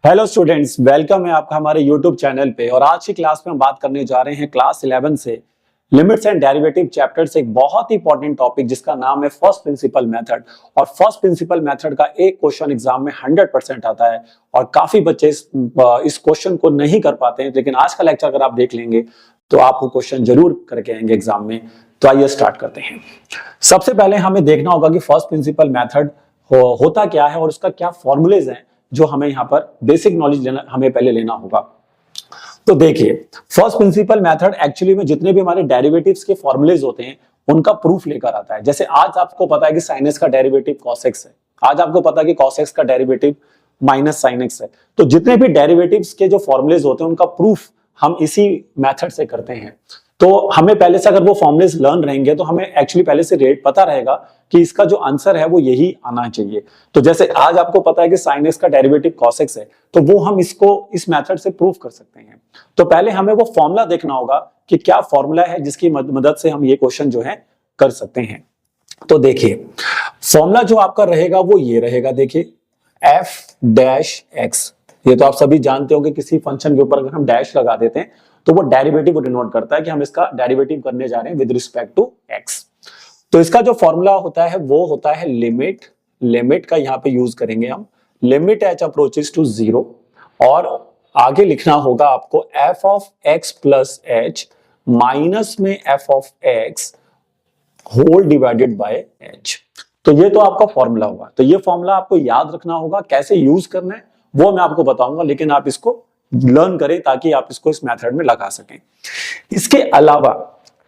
Hello students, welcome है आपका हमारे यूट्यूब चैनल पे। और आज की क्लास में हम बात करने जा रहे हैं क्लास 11 से लिमिट्स एंड डेरिवेटिव चैप्टर से एक बहुत ही इंपॉर्टेंट टॉपिक जिसका नाम है फर्स्ट प्रिंसिपल मेथड। और फर्स्ट प्रिंसिपल मेथड का एक क्वेश्चन एग्जाम में 100% आता है और काफी बच्चे इस क्वेश्चन को नहीं कर पाते हैं, लेकिन आज का लेक्चर अगर आप देख लेंगे तो आप वो क्वेश्चन जरूर करके आएंगे एग्जाम में। तो आइए स्टार्ट करते हैं। सबसे पहले हमें देखना होगा कि फर्स्ट प्रिंसिपल मेथड होता क्या है और उसका क्या फॉर्मूलेज हैं, जो हमें यहाँ पर बेसिक नॉलेज हमें पहले लेना होगा। तो देखिए, फर्स्ट प्रिंसिपल मेथड एक्चुअली में जितने भी हमारे डेरिवेटिव्स के फॉर्मूलेज होते हैं उनका प्रूफ लेकर आता है। जैसे आज आपको पता है कि sin x का डेरिवेटिव cos x है, आज आपको पता है कि cos x का डेरिवेटिव माइनस sin x है। तो जितने भी डेरिवेटिव्स के जो फॉर्मूलेज होते हैं उनका प्रूफ हम इसी मेथड से करते हैं। तो हमें पहले से अगर वो फॉर्मूलेज लर्न रहेंगे तो हमें एक्चुअली पहले से रेट पता रहेगा कि इसका जो आंसर है वो यही आना चाहिए। तो जैसे आज आपको पता है कि sin x का डेरिवेटिव cos x है, तो वो हम इसको इस मेथड से प्रूफ कर सकते हैं। तो पहले हमें वो फॉर्मूला देखना होगा कि क्या फॉर्मूला है जिसकी मदद से हम ये क्वेश्चन जो है कर सकते हैं। तो देखिए, फॉर्मूला जो आपका रहेगा वो ये रहेगा। देखिए, f डैश x, ये तो आप सभी जानते हो कि किसी फंक्शन के ऊपर अगर हम डैश लगा देते हैं तो वो डेरिवेटिव को डिनोट करता है कि हम इसका डेरिवेटिव करने जा रहे हैं विद रिस्पेक्ट टू x। तो इसका जो फॉर्मूला होता है वो होता है लिमिट का यहाँ पे यूज करेंगे हम, लिमिट h अप्रोचेस टू 0, और आगे लिखना होगा आपको f of x plus h minus में f of x whole divided by h। तो ये तो आपका फॉर्मूला होगा। तो ये फॉर्मूला आपको याद रखना होगा, कैसे यूज करना है वो मैं आपको बताऊंगा, लेकिन आप इसको लर्न करें ताकि आप इसको इस मेथड में लगा सकें।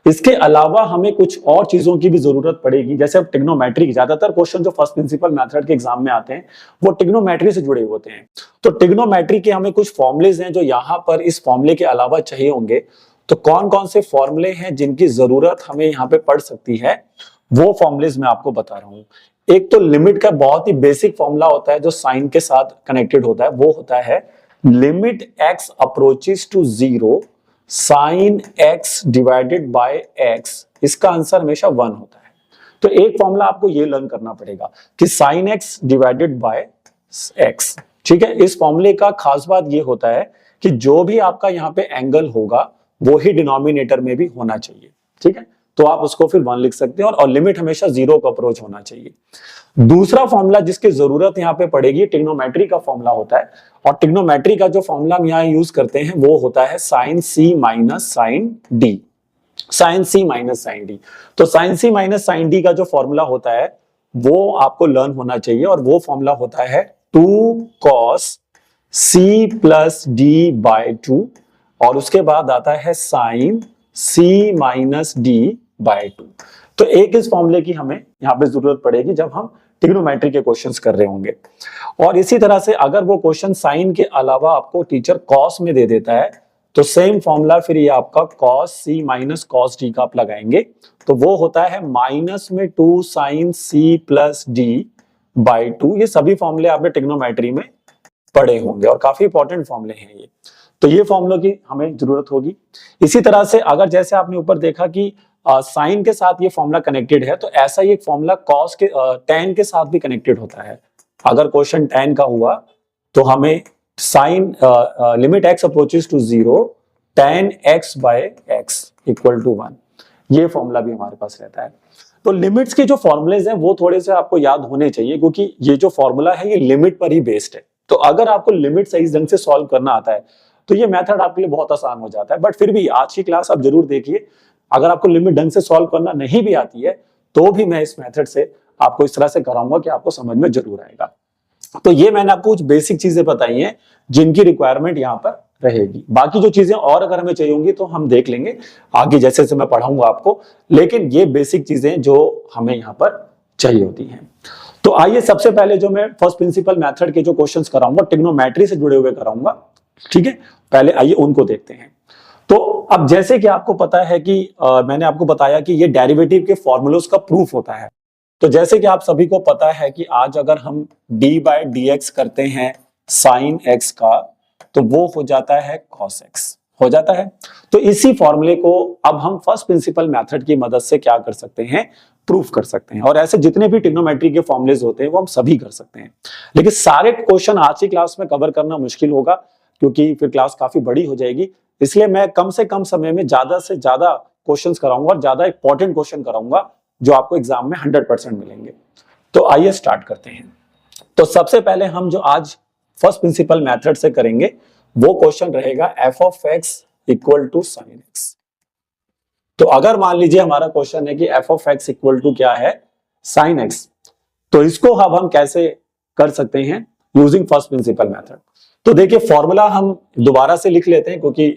इसके अलावा हमें कुछ और चीजों की भी जरूरत पड़ेगी। जैसे अब ट्रिग्नोमेट्री, ज्यादातर क्वेश्चन जो फर्स्ट प्रिंसिपल मेथड के एग्जाम में आते हैं वो ट्रिग्नोमेट्री से जुड़े होते हैं। तो ट्रिग्नोमेट्री के हमें कुछ फॉर्मुलेज हैं जो यहाँ पर इस फॉर्मूले के अलावा चाहिए होंगे। तो कौन कौन से फॉर्मूले हैं जिनकी जरूरत हमें यहाँ पे पड़ सकती है, वो फॉर्मुलेज मैं आपको बता रहा हूँ। एक तो लिमिट का बहुत ही बेसिक फॉर्मूला होता है जो साइन के साथ कनेक्टेड होता है, वो होता है limit x approaches to 0 sine x divided by x। इसका आंसर हमेशा 1 होता है। तो एक फॉर्मूला आपको ये लर्न करना पड़ेगा कि sine x divided by x। ठीक है, इस फॉर्मूले का खास बात ये होता है कि जो भी आपका यहाँ पे एंगल होगा वो ही डिनोमिनेटर में भी होना चाहिए। ठीक है, तो आप उसको फिर 1 लिख सकते हैं और लिमिट हमेशा 0 का अप्रोच होना चाहिए। दूसरा फॉर्मूला जिसकी जरूरत यहाँ पे पड़ेगी ट्रिग्नोमेट्री का फॉर्मूला होता है, और ट्रिग्नोमेट्री का जो फॉर्मूला हम यहाँ यूज करते हैं वो होता है साइन सी माइनस साइन डी। साइन सी माइनस साइन डी, तो साइन सी माइनस साइन डी का जो फॉर्मूला होता है वो आपको लर्न होना चाहिए, और वो फॉर्मूला होता है 2 cos c plus D by 2, और उसके बाद आता है sine c minus D by 2। तो एक इस फॉर्मूले की हमें यहाँ पे जरूरत पड़ेगी जब हम ट्रिग्नोमेट्री के क्वेश्चंस कर रहे होंगे। और इसी तरह से अगर वो क्वेश्चन साइन के अलावा आपको टीचर कॉस में दे देता है तो सेम फॉर्मूला फिर ये आपका कॉस सी माइनस कॉस डी का आप लगाएंगे, तो वो होता है माइनस में 2 sine C plus D by 2। ये सभी फॉर्मूले आपने ट्रिग्नोमेट्री में पढ़े होंगे और काफी इंपॉर्टेंट फॉर्मूले हैं ये। तो ये फॉर्मूलों की हमें जरूरत होगी। इसी तरह से अगर जैसे आपने ऊपर देखा कि साइन के साथ ये फॉर्मूला कनेक्टेड है, तो ऐसा ही एक फॉर्मूला कॉस के tan के साथ भी कनेक्टेड होता है। अगर क्वेश्चन tan का हुआ तो हमें sine limit x approaches to 0 tan x by x equal to 1, ये फॉर्मूला भी हमारे पास रहता है। तो लिमिट्स के जो फॉर्मूलेज हैं वो थोड़े से आपको याद होने चाहिए, क्योंकि ये जो फॉर्मूला है ये लिमिट पर ही बेस्ड है। तो अगर आपको लिमिट सही ढंग से सॉल्व करना आता है तो ये मेथड आपके लिए बहुत आसान हो जाता है। बट फिर भी आज की क्लास आप जरूर देखिए, अगर आपको लिमिट ढंग से सॉल्व करना नहीं भी आती है तो भी मैं इस मेथड से आपको इस तरह से कराऊंगा कि आपको समझ में जरूर आएगा। तो ये मैंने आपको कुछ बेसिक चीजें बताई हैं जिनकी रिक्वायरमेंट यहाँ पर रहेगी। बाकी जो चीजें और अगर हमें चाहिए होंगी तो हम देख लेंगे आगे, जैसे जैसे मैं पढ़ाऊंगा आपको, लेकिन ये बेसिक चीजें जो हमें यहाँ पर चाहिए होती हैं। तो आइए सबसे पहले जो मैं फर्स्ट प्रिंसिपल मेथड के जो क्वेश्चंस कराऊंगा ट्रिग्नोमेट्री से जुड़े हुए कराऊंगा। ठीक है, पहले आइए उनको देखते हैं। तो अब जैसे कि आपको पता है कि मैंने आपको बताया कि ये डेरिवेटिव के फॉर्मूलोज का प्रूफ होता है। तो जैसे कि आप सभी को पता है कि आज अगर हम d बाय dx करते हैं साइन x का, तो वो हो जाता है cos x। हो जाता है। तो इसी फॉर्मूले को अब हम फर्स्ट प्रिंसिपल मेथड की मदद से क्या कर सकते हैं, प्रूफ कर सकते हैं। और ऐसे जितने भी ट्रिग्नोमेट्री के फॉर्मुलेज होते हैं वो हम सभी कर सकते हैं। लेकिन सारे क्वेश्चन आज की क्लास में कवर करना मुश्किल होगा क्योंकि फिर क्लास काफी बड़ी हो जाएगी। इसलिए मैं कम से कम समय में ज्यादा से ज्यादा क्वेश्चंस कराऊंगा और ज्यादा इंपॉर्टेंट क्वेश्चन कराऊंगा जो आपको एग्जाम में 100% मिलेंगे। तो आइए स्टार्ट करते हैं। तो सबसे पहले हम जो आज फर्स्ट प्रिंसिपल मेथड से करेंगे वो क्वेश्चन रहेगा f of x equal to sine X. तो अगर मान लीजिए हमारा क्वेश्चन है कि f of x equal to क्या है, साइन एक्स, तो इसको अब हम कैसे कर सकते हैं यूजिंग फर्स्ट प्रिंसिपल मेथड। तो देखिए फॉर्मूला हम दोबारा से लिख लेते हैं क्योंकि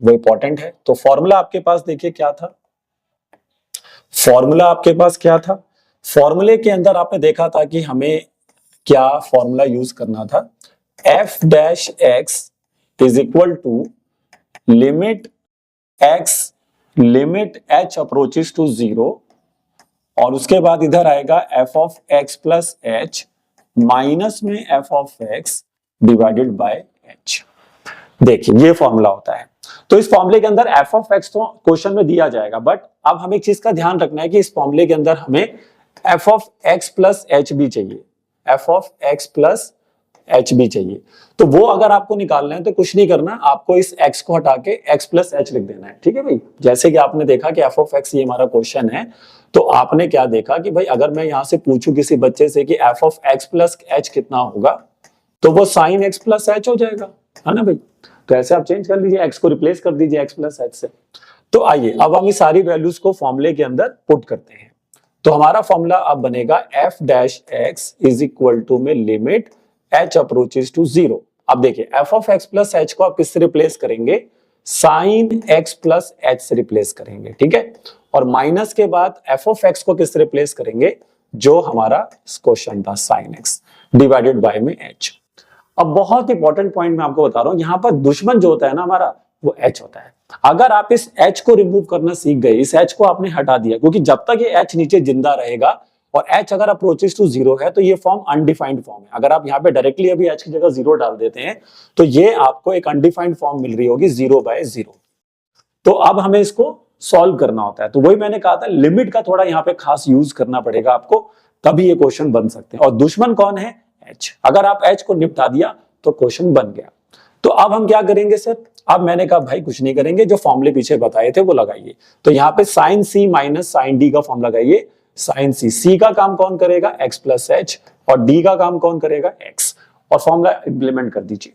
वो इंपॉर्टेंट है। तो फॉर्मूला आपके पास देखिए क्या था, फॉर्मूला आपके पास क्या था, फॉर्मूले के अंदर आपने देखा था कि हमें क्या फॉर्मूला यूज करना था, f dash x is equal to limit x limit h approaches to 0 और उसके बाद इधर आएगा f of x plus h minus में f of x divided by h। देखिए ये फॉर्मूला होता है। तो इस फॉर्मूले के अंदर f ऑफ x तो क्वेश्चन में दिया जाएगा, बट अब हमें एक चीज का ध्यान रखना है कि इस फॉर्मूले के अंदर हमें f of x plus h भी चाहिए, f of x plus h भी चाहिए। तो वो अगर आपको निकालना है तो कुछ नहीं करना, आपको इस x को हटा के x प्लस h लिख देना है। ठीक है भाई, जैसे कि आपने देखा कि f ऑफ x ये हमारा क्वेश्चन है, तो आपने क्या देखा कि भाई अगर मैं यहां से पूछूं किसी बच्चे से कि f of x plus h कितना होगा, तो वो साइन x प्लस h हो जाएगा, है ना भाई। तो ऐसे आप चेंज कर लीजिए, x को रिप्लेस कर दीजिए x प्लस h से। तो आइए अब हम इस सारी वैल्यूज को फॉर्मूले के अंदर पुट करते हैं। तो हमारा फॉर्मूला अब बनेगा f dash x is equal to में लिमिट h अप्रोचेस टू 0। अब देखिए f of x plus h को आप किससे रिप्लेस करेंगे, साइन x प्लस h से रिप्लेस करेंगे, ठीक है। और माइनस के बाद f ऑफ x को किससे रिप्लेस करेंगे, जो हमारा क्वेश्चन था साइन x डिवाइडेड बाय में h। अब बहुत इंपॉर्टेंट पॉइंट मैं आपको बता रहा हूं, यहां पर दुश्मन जो होता है ना हमारा, वो h होता है। अगर आप इस h को रिमूव करना सीख गए, इस h को आपने हटा दिया, क्योंकि जब तक ये h नीचे जिंदा रहेगा और h अगर अप्रोचेस टू 0 है तो ये फॉर्म अनडिफाइंड फॉर्म है। अगर आप यहाँ पे डायरेक्टली अभी h की जगह 0 डाल देते हैं तो ये आपको एक अनडिफाइंड फॉर्म मिल रही होगी 0/0। तो अब हमें इसको सॉल्व करना होता है। तो वही मैंने कहा था, लिमिट का थोड़ा यहाँ पे खास यूज करना पड़ेगा आपको, तभी ये क्वेश्चन बन सकते हैं। और दुश्मन कौन है, h। अगर आप h को निपटा दिया तो क्वेश्चन बन गया। तो अब हम क्या करेंगे सर, अब मैंने कहा भाई कुछ नहीं करेंगे, जो फॉर्मूले पीछे बताए थे वो लगाइए। तो यहाँ पे sine c minus sine d का फॉर्म लगाइए, साइन c का काम कौन करेगा, x प्लस h, और d का काम कौन करेगा, x, और फॉर्मूला इंप्लीमेंट कर दीजिए।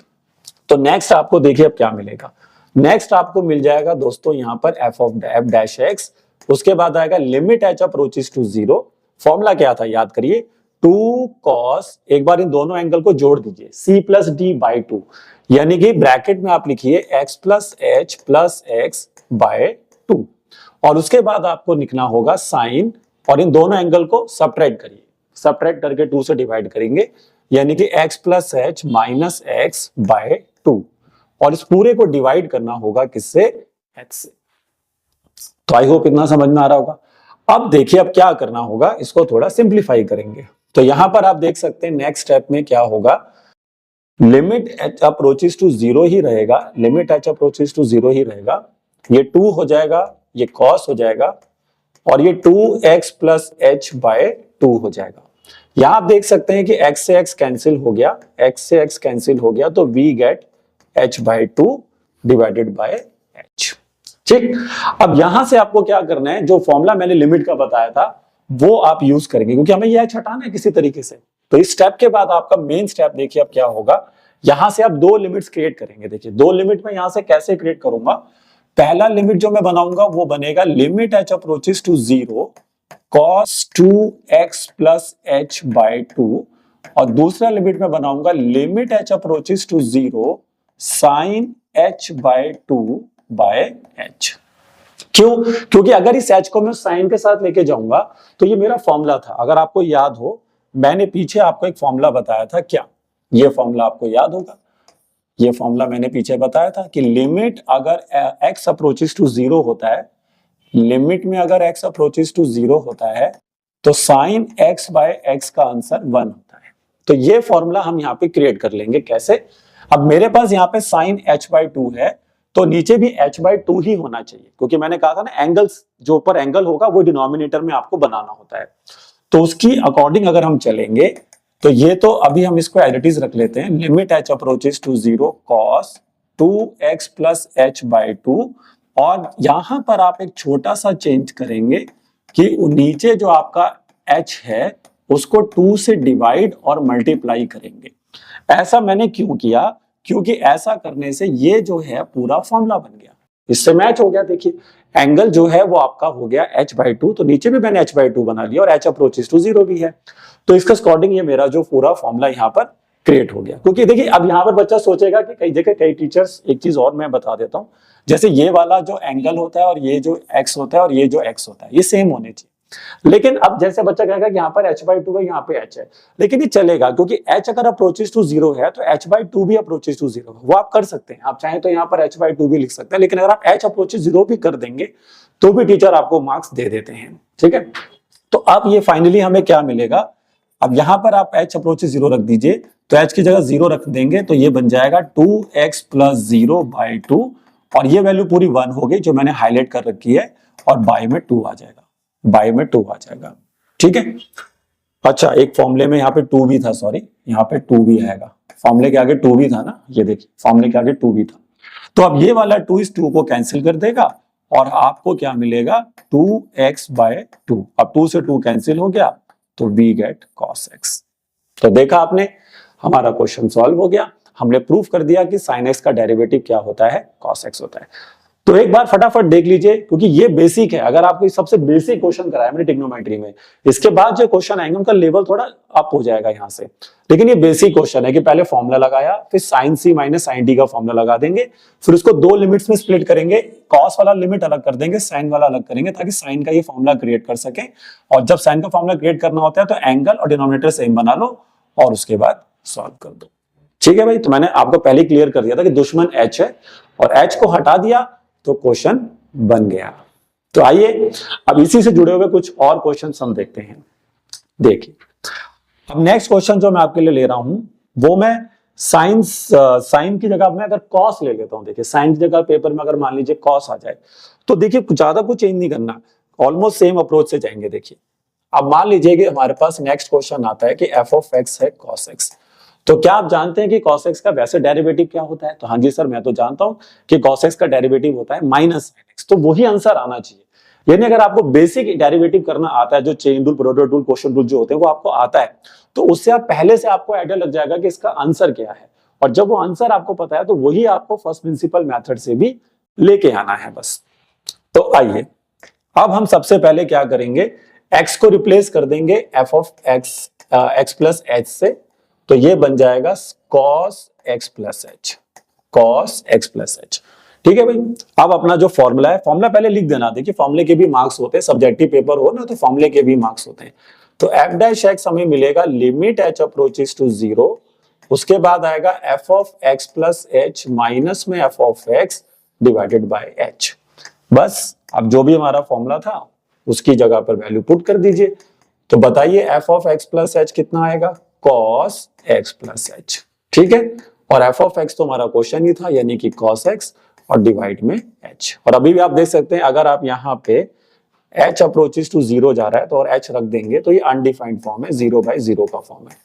तो नेक्स्ट आपको देखिए अब क्या मिलेगा, नेक्स्ट आपको मिल जाएगा दोस्तों यहाँ पर f डैश x, उसके बाद आएगा limit h approaches to 0। Formula क्या था याद करिए, 2 cos, एक बार इन दोनों एंगल को जोड़ दीजिए, c प्लस डी बाई 2, यानी कि ब्रैकेट में आप लिखिए x plus h plus x by 2, और उसके बाद आपको लिखना होगा साइन, और इन दोनों एंगल को सब्ट्रैक्ट करिए, सब्ट्रैक्ट करके 2 से डिवाइड करेंगे, यानी कि x plus h minus x by 2, और इस पूरे को डिवाइड करना होगा किससे, h से। तो आई होप इतना समझ में आ रहा होगा। अब देखिए अब क्या करना होगा, इसको थोड़ा सिंप्लीफाई करेंगे। तो यहां पर आप देख सकते हैं नेक्स्ट स्टेप में क्या होगा, लिमिट h अप्रोचेस टू 0 ही रहेगा, लिमिट h अप्रोचेस टू 0 ही रहेगा, ये 2 हो जाएगा, ये cos हो जाएगा, और ये 2x प्लस h बाय 2 हो जाएगा। यहां आप देख सकते हैं कि x से x कैंसिल हो गया, x से x कैंसिल हो गया, तो we get h by 2 divided by h। ठीक, अब यहां से आपको क्या करना है, जो फॉर्मूला मैंने लिमिट का बताया था वो आप यूज करेंगे, क्योंकि हमें यह h हटाना है किसी तरीके से। तो इस स्टेप के बाद आपका मेन स्टेप देखिए अब क्या होगा, यहां से आप 2 लिमिट्स क्रिएट करेंगे। देखिए 2 लिमिट में यहां से कैसे क्रिएट करूंगा, पहला लिमिट जो मैं बनाऊंगा वो बनेगा limit h approaches to 0 cos 2x plus h by 2, और दूसरा लिमिट में बनाऊंगा limit h approaches to 0 sine h by 2 by h। क्यों, क्योंकि अगर इस h को मैं साइन के साथ लेके जाऊंगा तो ये मेरा फॉर्मूला था। अगर आपको याद हो, मैंने पीछे आपको एक फॉर्मूला बताया था, क्या ये फॉर्मूला आपको याद होगा, ये फॉर्मूला मैंने पीछे बताया था कि लिमिट अगर x अप्रोचेस टू 0 होता है, लिमिट में अगर x अप्रोचेस टू 0 होता है तो साइन x बाय x का आंसर 1 होता है। तो ये फॉर्मूला हम यहाँ पे क्रिएट कर लेंगे। कैसे, अब मेरे पास यहाँ पे साइन h बाय 2 है, तो नीचे भी h/2 ही होना चाहिए, क्योंकि मैंने कहा था ना एंगल्स, जो ऊपर एंगल होगा वो डिनोमिनेटर में आपको बनाना होता है। तो उसकी अकॉर्डिंग अगर हम चलेंगे तो ये तो अभी हम इसको एज इट इज रख लेते हैं, limit h approaches to 0 cos 2x plus h/2, और यहां पर आप एक छोटा सा चेंज करेंगे कि नीचे जो आपका h है उसको 2 से डिवाइड और मल्टीप्लाई करेंगे। ऐसा मैंने क्यों किया, क्योंकि ऐसा करने से ये जो है पूरा फॉर्मूला बन गया, इससे मैच हो गया। देखिए एंगल जो है वो आपका हो गया h/2, तो नीचे भी मैंने h/2 बना लिया और h अप्रोचेस टू 0 भी है, तो इसका अकॉर्डिंग ये मेरा जो पूरा फॉर्मूला यहाँ पर क्रिएट हो गया। क्योंकि देखिए अब यहाँ पर बच्चा सोचेगा कि कई जगह कई टीचर्स, एक चीज और मैं बता देता हूँ, जैसे ये वाला जो एंगल होता है और ये जो x होता है और ये जो x होता है ये सेम होने चाहिए, लेकिन अब जैसे बच्चा कहेगा कि यहाँ पर h/2 है, यहाँ पे h है, लेकिन ये चलेगा क्योंकि h अगर अप्रोचेस टू 0 है तो h/2 भी अप्रोचेस टू 0 है, वो आप कर सकते हैं। आप चाहें तो यहाँ पर h/2 भी लिख सकते हैं, लेकिन अगर आप h अप्रोचेस 0 भी कर देंगे तो भी टीचर आपको मार्क्स दे देते हैं, ठीक है। तो अब ये फाइनली हमें क्या मिलेगा, अब यहाँ पर आप h अप्रोचेस 0 रख दीजिए, तो h की जगह 0 रख देंगे तो ये बन जाएगा 2x प्लस 0/2, और ये वैल्यू पूरी 1 हो गई जो मैंने हाईलाइट कर रखी है, और बाय में 2 आ जाएगा, बाय में 2 आ जाएगा, ठीक है। अच्छा एक फॉर्मूले में यहाँ पे 2 भी था, सॉरी यहाँ पे 2 भी आएगा, फॉर्मूले के आगे 2 भी था ना, ये देखिए फॉर्मूले के आगे 2 भी था, तो अब ये वाला 2 इस 2 को कैंसिल कर देगा और आपको क्या मिलेगा 2x/2। अब 2 से 2 कैंसिल हो गया तो वी गेट cos x। तो देखा आपने, हमारा क्वेश्चन सॉल्व हो गया, हमने प्रूफ कर दिया कि sin x का डेरिवेटिव क्या होता है, cos x होता है। तो एक बार फटाफट देख लीजिए, क्योंकि ये बेसिक है, अगर आपको सबसे बेसिक क्वेश्चन कराया मैंने ट्रिग्नोमेट्री में, इसके बाद जो क्वेश्चन आएंगे उनका लेवल थोड़ा अप हो जाएगा यहाँ से, लेकिन ये बेसिक क्वेश्चन है कि पहले फॉर्मूला लगाया, फिर sin c minus sin d का फॉर्मूला लगा देंगे, फिर उसको 2 लिमिट्स में स्प्लिट करेंगे, cos वाला लिमिट अलग कर देंगे, sin वाला अलग करेंगे, ताकि sin का ये फॉर्मूला क्रिएट कर सके। और जब sin का फॉर्मूला क्रिएट करना होता है तो एंगल और डिनोमिनेटर सेम बना लो और उसके बाद सॉल्व कर दो, ठीक है भाई। तो मैंने आपको पहले क्लियर कर दिया था कि दुश्मन h है, और h को हटा दिया तो क्वेश्चन बन गया। तो आइए अब इसी से जुड़े हुए कुछ और क्वेश्चन हम देखते हैं। देखिए अब नेक्स्ट क्वेश्चन जो मैं आपके लिए ले रहा हूं वो मैं साइन की जगह मैं अगर कॉस ले लेता हूं। देखिए साइन की जगह पेपर में अगर मान लीजिए कॉस आ जाए तो देखिए ज्यादा कुछ चेंज नहीं करना, ऑलमोस्ट सेम अप्रोच से जाएंगे। देखिए अब मान लीजिए कि हमारे पास नेक्स्ट क्वेश्चन आता है कि f ऑफ x है cos x, तो क्या आप जानते हैं कि cos x का वैसे डेरिवेटिव क्या होता है? तो हाँ जी सर मैं तो जानता हूं कि cos x का डेरिवेटिव होता है माइनस sin x, तो वही आंसर आना चाहिए। यानी अगर आपको बेसिक डेरिवेटिव करना आता है, जो chain rule, product rule, quotient rule जो होते हैं वो आपको आता है, तो उससे आप पहले से आपको आइडिया लग जाएगा कि इसका आंसर क्या है, और जब वो आंसर आपको पता है तो वही आपको फर्स्ट प्रिंसिपल मेथड से भी लेके आना है बस। तो आइए अब हम सबसे पहले क्या करेंगे, x को रिप्लेस कर देंगे f of x plus h से, तो ये बन जाएगा cos x plus h, cos x plus h, ठीक है भाई। अब अपना जो फॉर्मूला है, फॉर्मूला पहले लिख देना। देखिए फॉर्मूले के भी मार्क्स होते हैं, सब्जेक्टिव पेपर हो ना तो फॉर्मूले के भी मार्क्स होते हैं। तो f डैश x हमें मिलेगा लिमिट h अप्रोचेस टू 0, उसके बाद आएगा f of x plus h minus में f of x divided by h। बस अब जो भी हमारा फॉर्मूला था उसकी जगह पर वैल्यू पुट कर दीजिए। तो बताइए f of x plus h कितना आएगा, cos x प्लस h, ठीक है। और f ऑफ x तो हमारा क्वेश्चन ही था, यानी कि cos x और डिवाइड में h। और अभी भी आप देख सकते हैं अगर आप यहाँ पे h अप्रोचेस टू 0 जा रहा है तो और h रख देंगे तो ये अनडिफाइंड फॉर्म है, 0/0 का फॉर्म है।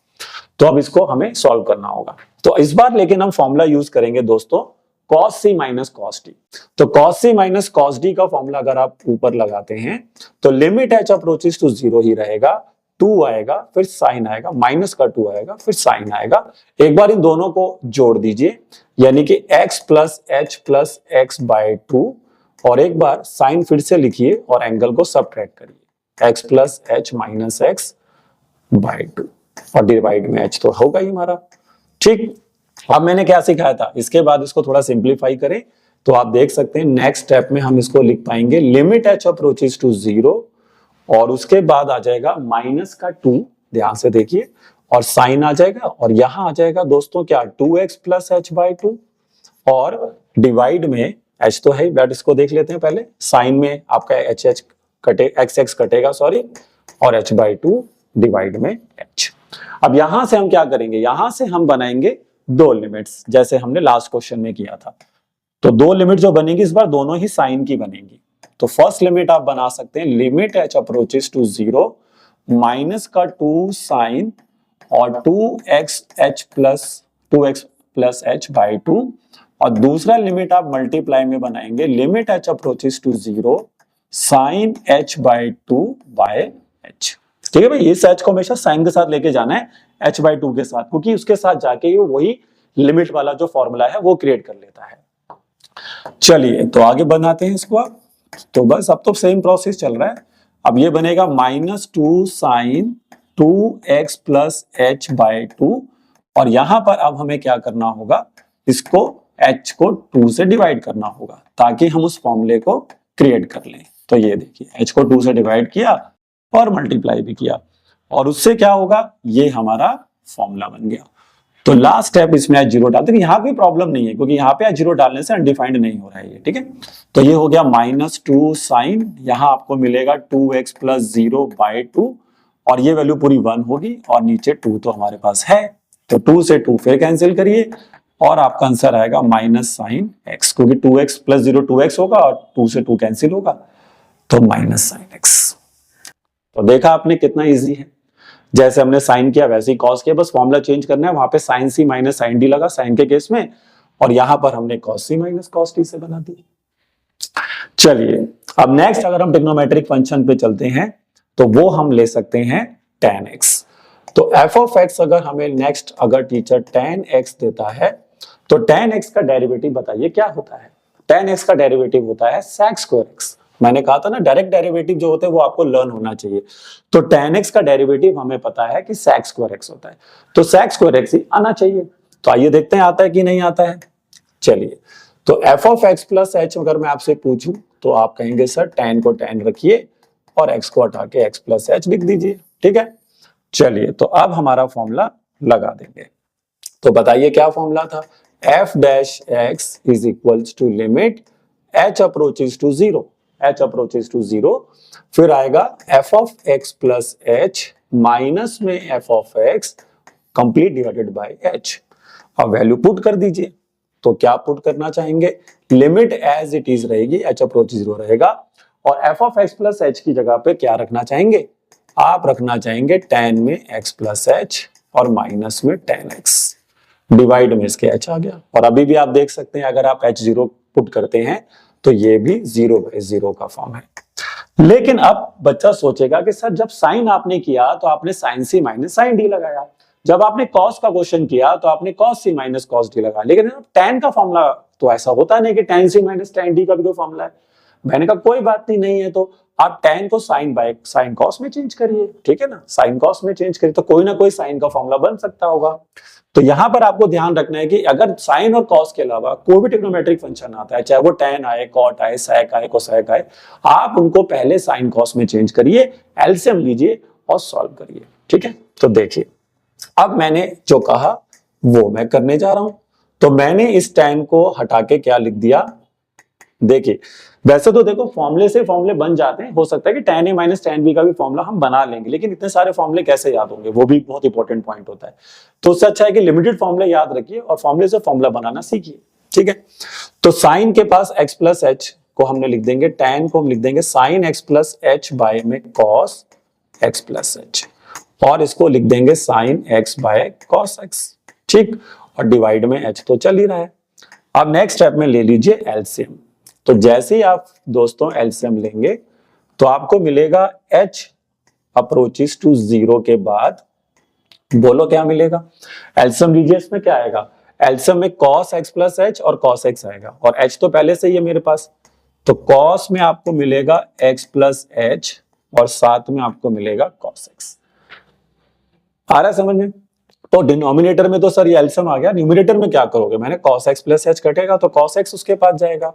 तो अब इसको हमें सॉल्व करना होगा। तो इस बार लेकिन हम फॉर्मूला यूज करेंगे दोस्तों cos c minus cos d। तो cos c minus cos d का फॉर्मूला अगर आप ऊपर लगाते हैं तो लिमिट h अप्रोचेस टू 0 ही रहेगा, 2 आएगा, फिर साइन आएगा, माइनस का 2 आएगा, फिर साइन आएगा। एक बार इन दोनों को जोड़ दीजिए, यानी कि x plus h plus x by 2, और एक बार साइन फिर से लिखिए और एंगल को सबट्रैक्ट करिए, x plus h minus x by 2, और डिवाइड में h तो होगा ही हमारा, ठीक। अब मैंने क्या सिखाया था, इसके बाद इसको थोड़ा सिंप्लीफाई करें तो आप देख सकते हैं नेक्स्ट स्टेप में हम इसको लिख पाएंगे लिमिट h अप्रोचेस टू 0, और उसके बाद आ जाएगा माइनस का 2, ध्यान से देखिए, और साइन आ जाएगा, और यहां आ जाएगा दोस्तों क्या 2x प्लस h बाय 2, और डिवाइड में h तो है, बट इसको देख लेते हैं पहले। साइन में आपका h कटे, x कटेगा सॉरी, और h बाय 2 डिवाइड में h। अब यहां से हम क्या करेंगे, यहां से हम बनाएंगे 2 लिमिट्स, जैसे हमने लास्ट क्वेश्चन में किया था। तो दो लिमिट जो बनेगी इस बार दोनों ही साइन की बनेगी। तो फर्स्ट लिमिट आप बना सकते हैं limit h approaches to 0 minus का 2 साइन और 2x प्लस h बाई 2, और दूसरा लिमिट आप मल्टीप्लाई में बनाएंगे limit h approaches to 0 sine h by 2 by h। ठीक है भाई, इस h को हमेशा साइन के साथ लेके जाना है h बाई 2 के साथ, क्योंकि उसके साथ जाके ये वही लिमिट वाला जो फॉर्मूला है वो क्रिएट कर लेता है। चलिए तो आगे बनाते हैं इसको आप। तो बस अब तो सेम प्रोसेस चल रहा है। अब ये बनेगा -2 sign 2x plus h by 2, और यहां पर अब हमें क्या करना होगा, इसको h को 2 से डिवाइड करना होगा ताकि हम उस फॉर्मूले को क्रिएट कर लें। तो ये देखिए h को 2 से डिवाइड किया और मल्टीप्लाई भी किया, और उससे क्या होगा, ये हमारा फॉर्मूला बन गया। तो लास्ट स्टेप इसमें आज 0 डालते हैं। यहाँ कोई प्रॉब्लम नहीं है क्योंकि यहाँ पे आज 0 डालने से अनडिफाइंड नहीं हो रहा है ये, ठीक है। तो ये हो गया -2 साइन, यहाँ आपको मिलेगा 2x प्लस 0 बाई 2, और ये वैल्यू पूरी 1 होगी, और नीचे 2 तो हमारे पास है, तो 2 से 2 फिर कैंसिल करिए और आपका आंसर आएगा माइनस साइन x, क्योंकि 2x प्लस 0 2x होगा और 2 से 2 कैंसिल होगा, तो माइनस साइन x। तो देखा आपने कितना इजी है, जैसे हमने साइन किया वैसे ही कॉस किया, बस फॉर्मूला चेंज करना है। वहां पे साइन सी माइनस साइन डी लगा साइन के केस में, और यहां पर हमने कॉस सी माइनस कॉस डी से बना दी। चलिए अब नेक्स्ट अगर हम ट्रिग्नोमेट्रिक फंक्शन पे चलते हैं तो वो हम ले सकते हैं tan x। तो f ऑफ x अगर हमें नेक्स्ट अगर टीचर tan x देता है तो tan x का डेरिवेटिव बताइए क्या होता है। tan x का डेरिवेटिव होता है sec स्क्वायर x। मैंने कहा था ना डायरेक्ट डेरिवेटिव जो होते हैं वो आपको लर्न होना चाहिए। तो tan x का डेरिवेटिव हमें पता है कि sec स्क्वायर x होता है, तो sec स्क्वायर x ही आना चाहिए। तो आइए देखते हैं आता है कि नहीं आता है। चलिए तो f of x plus h अगर मैं आपसे पूछूं तो आप कहेंगे सर tan को tan रखिए और x को हटा के x प्लस h लिख दीजिए, ठीक है। चलिए तो अब हमारा फॉर्मूला लगा देंगे। तो बताइए क्या फॉर्मूला था, f dash x is equals to limit h approaches to 0, h approaches to 0, फिर आएगा f of x plus h minus में f of x complete divided by h। अब वैल्यू पुट कर दीजिए। तो क्या पुट करना चाहेंगे, लिमिट एज इट इज रहेगी, h अप्रोच 0 रहेगा, और f of x plus h की जगह पे क्या रखना चाहेंगे, आप रखना चाहेंगे tan में x प्लस h और माइनस में tan x, डिवाइड में इसके h आ गया। और अभी भी आप देख सकते हैं अगर आप h0 पुट करते हैं तो ये भी 0/0 का फॉर्म है। लेकिन अब बच्चा सोचेगा कि सर जब साइन आपने किया तो आपने साइन सी माइनस साइन डी लगाया, जब आपने कॉस का क्वेश्चन किया तो आपने कॉस सी माइनस कॉस डी लगा, लेकिन tan का फॉर्मूला तो ऐसा होता नहीं कि tan सी माइनस tan डी का भी कोई फॉर्मूला है। मैंने कहा कोई बात नहीं है, तो आप tan को साइन बाय साइन कॉस में चेंज करिए, ठीक है ना, साइन कॉस में चेंज करिए तो कोई ना कोई साइन का फॉर्मूला बन सकता होगा। तो यहां पर आपको ध्यान रखना है कि अगर साइन और कॉस के अलावा कोई भी ट्रिग्नोमेट्रिक फंक्शन आता है, चाहे वो tan आए, कॉट आए, sec आए, कोसेक आए, आप उनको पहले साइन कॉस में चेंज करिए, एलसीएम लीजिए और सॉल्व करिए, ठीक है। तो देखिए अब मैंने जो कहा वो मैं करने जा रहा हूं। तो मैंने इस tan को हटा के क्या लिख दिया, देखिए वैसे तो देखो फॉर्मूले से फॉर्मूले बन जाते हैं, हो सकता है कि tan a minus tan b का भी फॉर्मूला हम बना लेंगे, लेकिन इतने सारे फॉर्मूले कैसे याद होंगे, वो भी बहुत इंपॉर्टेंट पॉइंट होता है। तो उससे अच्छा है कि लिमिटेड फॉर्मूले याद रखिए और फॉर्मूले से फॉर्मूला बनाना सीखिए, ठीक है। तो साइन के पास x प्लस h को हमने लिख देंगे, tan को हम लिख देंगे sine x plus h by में cos x प्लस h, और इसको लिख देंगे sine x by cos x, ठीक, और डिवाइड में h तो चल ही रहा है। अब नेक्स्ट स्टेप में ले लीजिए एलसीएम। तो जैसे ही आप दोस्तों एलसीएम लेंगे तो आपको मिलेगा h अप्रोचेस टू 0 के बाद, बोलो क्या मिलेगा, एलसीएम लीजिए, इसमें क्या आएगा, एलसीएम में cos x प्लस h और cos x आएगा, और h तो पहले से ही है मेरे पास, तो cos में आपको मिलेगा x प्लस h और साथ में आपको मिलेगा cos x। आ रहा है समझ में। तो डिनोमिनेटर में तो सर ये एलसीएम आ गया, न्यूमरेटर में क्या करोगे, मैंने cos x प्लस h कटेगा तो cos x उसके पास जाएगा,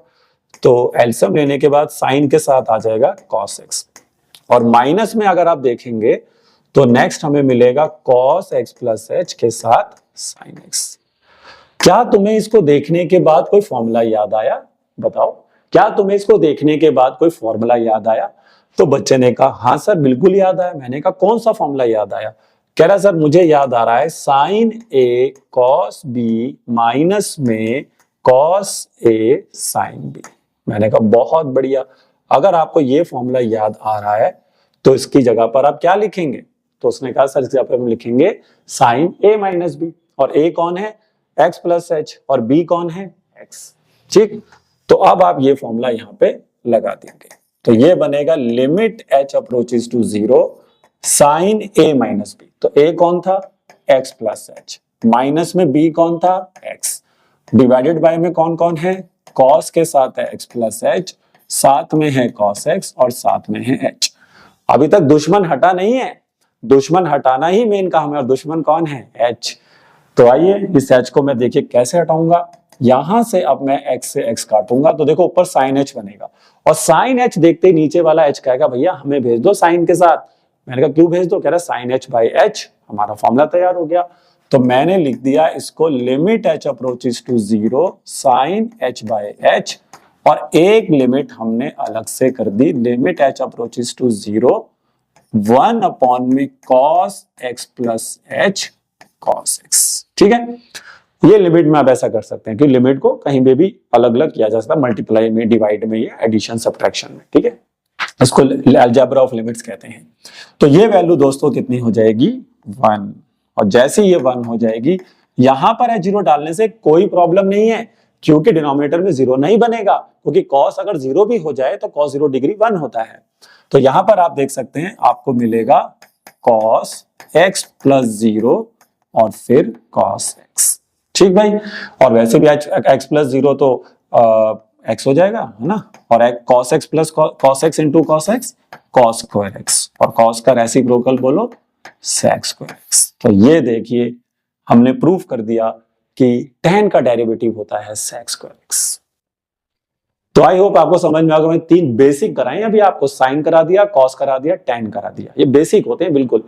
तो एलसीएम लेने के बाद साइन के साथ आ जाएगा cos x, और माइनस में अगर आप देखेंगे तो नेक्स्ट हमें मिलेगा cos x प्लस h के साथ sin x। क्या तुम्हें इसको देखने के बाद कोई फॉर्मूला याद आया, बताओ, क्या तुम्हें इसको देखने के बाद कोई फॉर्मूला याद आया। तो बच्चे ने कहा हाँ सर बिल्कुल याद आया। मैंने कहा कौन सा फॉर्मूला याद आया, कह रहा सर मुझे याद आ रहा है sine a cos b minus में cos A sin B। मैंने कहा बहुत बढ़िया। अगर आपको ये फॉर्मूला याद आ रहा है तो इसकी जगह पर आप क्या लिखेंगे? तो उसने कहा सर इस जगह पर हम लिखेंगे sin A माइनस बी, और A कौन है? x प्लस एच, और B कौन है? x। ठीक, तो अब आप ये फॉर्मूला यहाँ पे लगा देंगे तो ये बनेगा limit h approaches to 0 sin A minus B. तो A कौन था? x प्लस एच, माइनस में B कौन था? x, डिवाइडेड बाय में कौन कौन है? cos के साथ है x प्लस एच, साथ में है cos x और साथ में है h। अभी तक दुश्मन हटा नहीं है, दुश्मन हटाना ही मेन काम है, और दुश्मन कौन है? h। तो आइए इस h को मैं देखिए कैसे हटाऊंगा। यहां से अब मैं x से x काटूंगा तो देखो ऊपर sin h बनेगा, और sin h देखते ही नीचे वाला h कहेगा भैया हमें भेज दो sin के साथ। मैंने कहा क्यों भेज दो? कह रहा sin h बाई h। हमारा फॉर्मूला तैयार हो गया। तो मैंने लिख दिया इसको limit h approaches to 0 sin h by h, और एक लिमिट हमने अलग से कर दी, limit h approaches to 0 1 upon में cos x plus h cos x। ठीक है, ये लिमिट में आप ऐसा कर सकते हैं कि लिमिट को कहीं पे भी अलग अलग किया जा सकता है, मल्टीप्लाई में, डिवाइड में, या एडिशन सब्ट्रैक्शन में। ठीक है, इसको अलजेब्रा ऑफ लिमिट्स कहते हैं। तो ये वैल्यू दोस्तों कितनी हो जाएगी? 1। और जैसे ये 1 हो जाएगी, यहां पर है 0 डालने से कोई प्रॉब्लम नहीं है, क्योंकि डिनोमिनेटर में 0 नहीं बनेगा, क्योंकि cos अगर 0 भी हो जाए तो cos 0 डिग्री 1 होता है। तो यहां पर आप देख सकते हैं आपको मिलेगा cos x प्लस 0 और फिर cos x। ठीक भाई, और वैसे भी x प्लस 0 तो x हो जाएगा, है ना, और cos x plus cos x into cos x cos square x, और cos का रेसिप्रोकल बोलो sec स्क्वायर x। तो ये देखिए हमने प्रूफ कर दिया कि tan का डेरिवेटिव होता है sec स्क्वायर x। तो आई होप आपको समझ में आ गया। मैंने 3 बेसिक कराए, अभी आपको साइन करा दिया, कॉस करा दिया, tan करा दिया, ये बेसिक होते हैं बिल्कुल।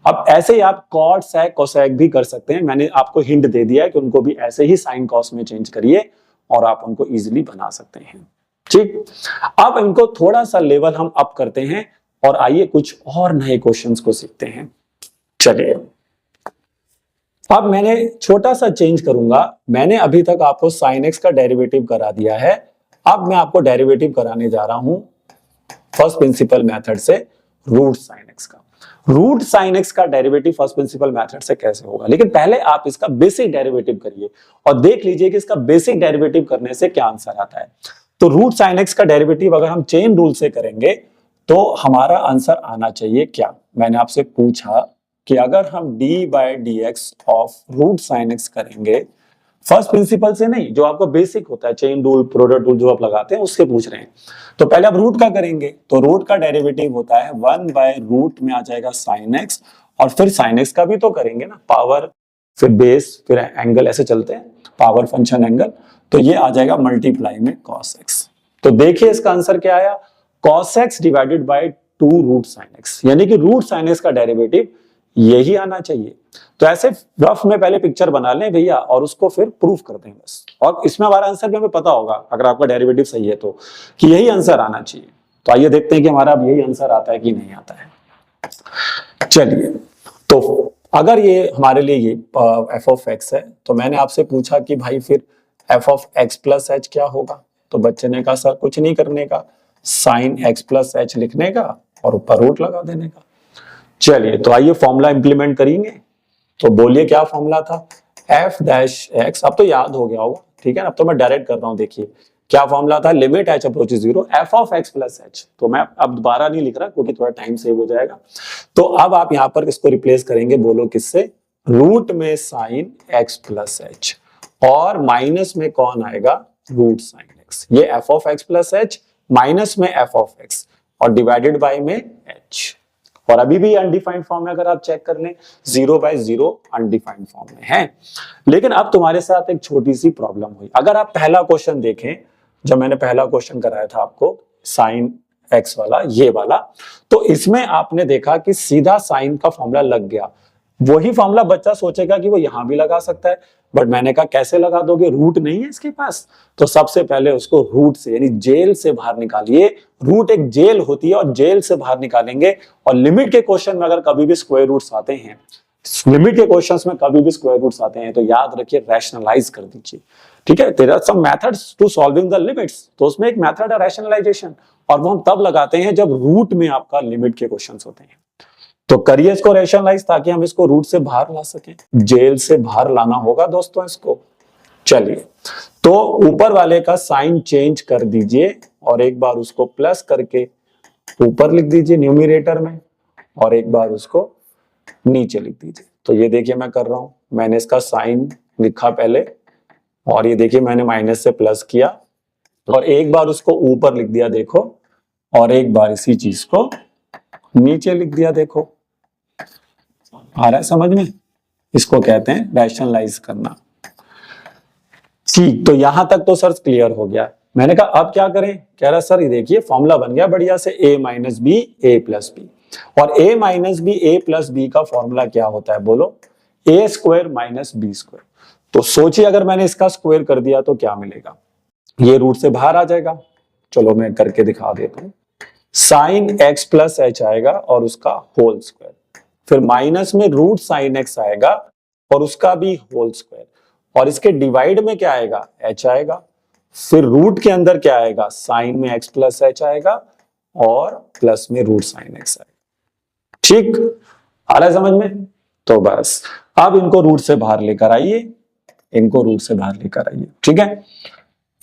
अब ऐसे ही आप कॉट sec कोसेक भी कर सकते हैं, मैंने आपको हिंट दे दिया है कि उनको भी ऐसे ही साइन कॉस में चेंज करिए और आप उनको इजीली बना सकते हैं। ठीक, अब इनको थोड़ा सा लेवल हम अप करते हैं और आइए कुछ और नए क्वेश्चंस को सीखते हैं। चलिए, अब मैंने छोटा सा चेंज करूंगा। मैंने अभी तक आपको sin x का डेरिवेटिव करा दिया है, अब मैं आपको डेरिवेटिव कराने जा रहा हूं फर्स्ट प्रिंसिपल मेथड से रूट sin x का। रूट sin x का डेरिवेटिव फर्स्ट प्रिंसिपल मेथड से कैसे होगा, लेकिन पहले आप इसका बेसिक डेरिवेटिव करिए और देख लीजिए कि इसका बेसिक डेरिवेटिव करने से क्या आंसर आता है। तो रूट sin x का डेरिवेटिव अगर हम चेन रूल से करेंगे तो हमारा आंसर आना चाहिए क्या? मैंने आपसे पूछा कि अगर हम d by dx of root sin x करेंगे फर्स्ट प्रिंसिपल से नहीं, जो आपको बेसिक होता है चेन रूल, प्रोडक्ट रूल जो आप लगाते हैं उससे पूछ रहे हैं। तो पहले आप रूट का करेंगे, तो रूट का डेरिवेटिव होता है 1 बाय रूट में आ जाएगा sin x, और फिर sin x का भी तो करेंगे ना, पावर फिर बेस फिर एंगल, ऐसे चलते हैं, पावर फंक्शन एंगल, तो ये आ जाएगा मल्टीप्लाई में cos x। तो देखिए इसका आंसर क्या आया, cos x divided by 2 root sin x, यानी कि रूट sin x का डेरिवेटिव यही आना चाहिए। तो ऐसे रफ में पहले पिक्चर बना लें भैया और उसको फिर प्रूफ कर दें बस, और इसमें हमारा आंसर भी हमें पता होगा अगर आपका डेरिवेटिव सही है तो, कि यही आंसर आना चाहिए। तो आइए देखते हैं कि हमारा अब यही आंसर आता है कि नहीं आता है। चलिए, तो अगर ये हमारे लिए ये f ऑफ x है, तो मैंने आपसे पूछा कि भाई फिर f of x plus h क्या होगा, तो बच्चे ने कहा सर कुछ नहीं करने का, साइन x प्लस h लिखने का और ऊपर रूट लगा देने का। चलिए, तो आइए फॉर्मूला इंप्लीमेंट करेंगे। तो बोलिए क्या फॉर्मूला था, f डैश x, अब तो याद हो गया होगा, ठीक है ना। अब तो मैं डायरेक्ट कर रहा हूं, देखिए क्या फॉर्मूला था, limit h approaches 0 f of x plus h। तो मैं अब दोबारा नहीं लिख रहा क्योंकि थोड़ा टाइम सेव हो जाएगा। तो अब आप यहां पर इसको रिप्लेस करेंगे, बोलो किससे, रूट में साइन x प्लस h, और माइनस में कौन आएगा, रूट साइन x। ये f of x plus h, minus में f ऑफ x, और डिवाइडेड बाय में h। और अभी भी अनडिफाइंड फॉर्म में अगर आप चेक कर लें, 0 बाय 0 अनडिफाइंड फॉर्म में है। लेकिन अब तुम्हारे साथ एक छोटी सी प्रॉब्लम हुई। अगर आप पहला क्वेश्चन देखें, जब मैंने पहला क्वेश्चन कराया था आपको साइन x वाला, ये वाला, तो इसमें आपने देखा कि सीधा साइन का फॉर्मूला लग गया। वही फॉर्मूला बच्चा सोचेगा कि वो यहां भी लगा सकता है, बट मैंने कहा कैसे लगा दोगे, रूट नहीं है इसके पास। तो सबसे पहले उसको रूट से यानी जेल से बाहर निकालिए। रूट एक जेल होती है और जेल से बाहर निकालेंगे। और लिमिट के क्वेश्चन में अगर कभी भी स्क्वायर रूट्स आते हैं, लिमिट के क्वेश्चंस में कभी भी स्क्वायर रूट्स आते हैं, तो याद रखिए रैशनलाइज कर दीजिए। ठीक है, there are some methods to solving the limits, तो उसमें एक मेथड है रैशनलाइजेशन, और वो हम तब लगाते हैं जब रूट में आपका लिमिट के क्वेश्चंस होते हैं। तो करिए इसको रैशनलाइज ताकि हम इसको रूट से बाहर ला सकें, जेल से बाहर लाना होगा दोस्तों इसको। चलिए, तो ऊपर वाले का साइन चेंज कर दीजिए और एक बार उसको प्लस करके ऊपर लिख दीजिए न्यूमरेटर में, और एक बार उसको नीचे लिख दीजिए। तो ये देखिए मैं कर रहा हूं, मैंने इसका साइन लिखा पहले, और ये देखिए मैंने माइनस से प्लस किया, और एक बार उसको ऊपर लिख दिया देखो, और एक बार इसी चीज को नीचे लिख दिया देखो। आ रहा है समझ में? इसको कहते हैं रैशनलाइज करना। ठीक, तो यहां तक तो सर क्लियर हो गया। मैंने कहा अब क्या करें, कह रहा सर ये देखिए फॉर्मूला बन गया बढ़िया से, a minus b a plus b, और a minus b a plus b का फॉर्मूला क्या होता है बोलो, a square minus b square. तो सोचिए अगर मैंने इसका स्क्वायर कर दिया तो क्या मिलेगा, ये रूट से बाहर आ जाएगा। चलो मैं करके दिखा देता हूं, साइन एक्स प्लस एच आएगा और उसका होल स्क्वायर, फिर माइनस में रूट साइन एक्स आएगा और उसका भी होल स्क्वायर, और इसके डिवाइड में क्या आएगा, एच आएगा, फिर रूट के अंदर क्या आएगा, साइन में एक्स प्लस एच आएगा और प्लस में रूट साइन एक्स आएगा। ठीक, आ रहा है समझ में? तो बस अब इनको रूट से बाहर लेकर आइए, इनको रूट से बाहर लेकर आइए। ठीक है,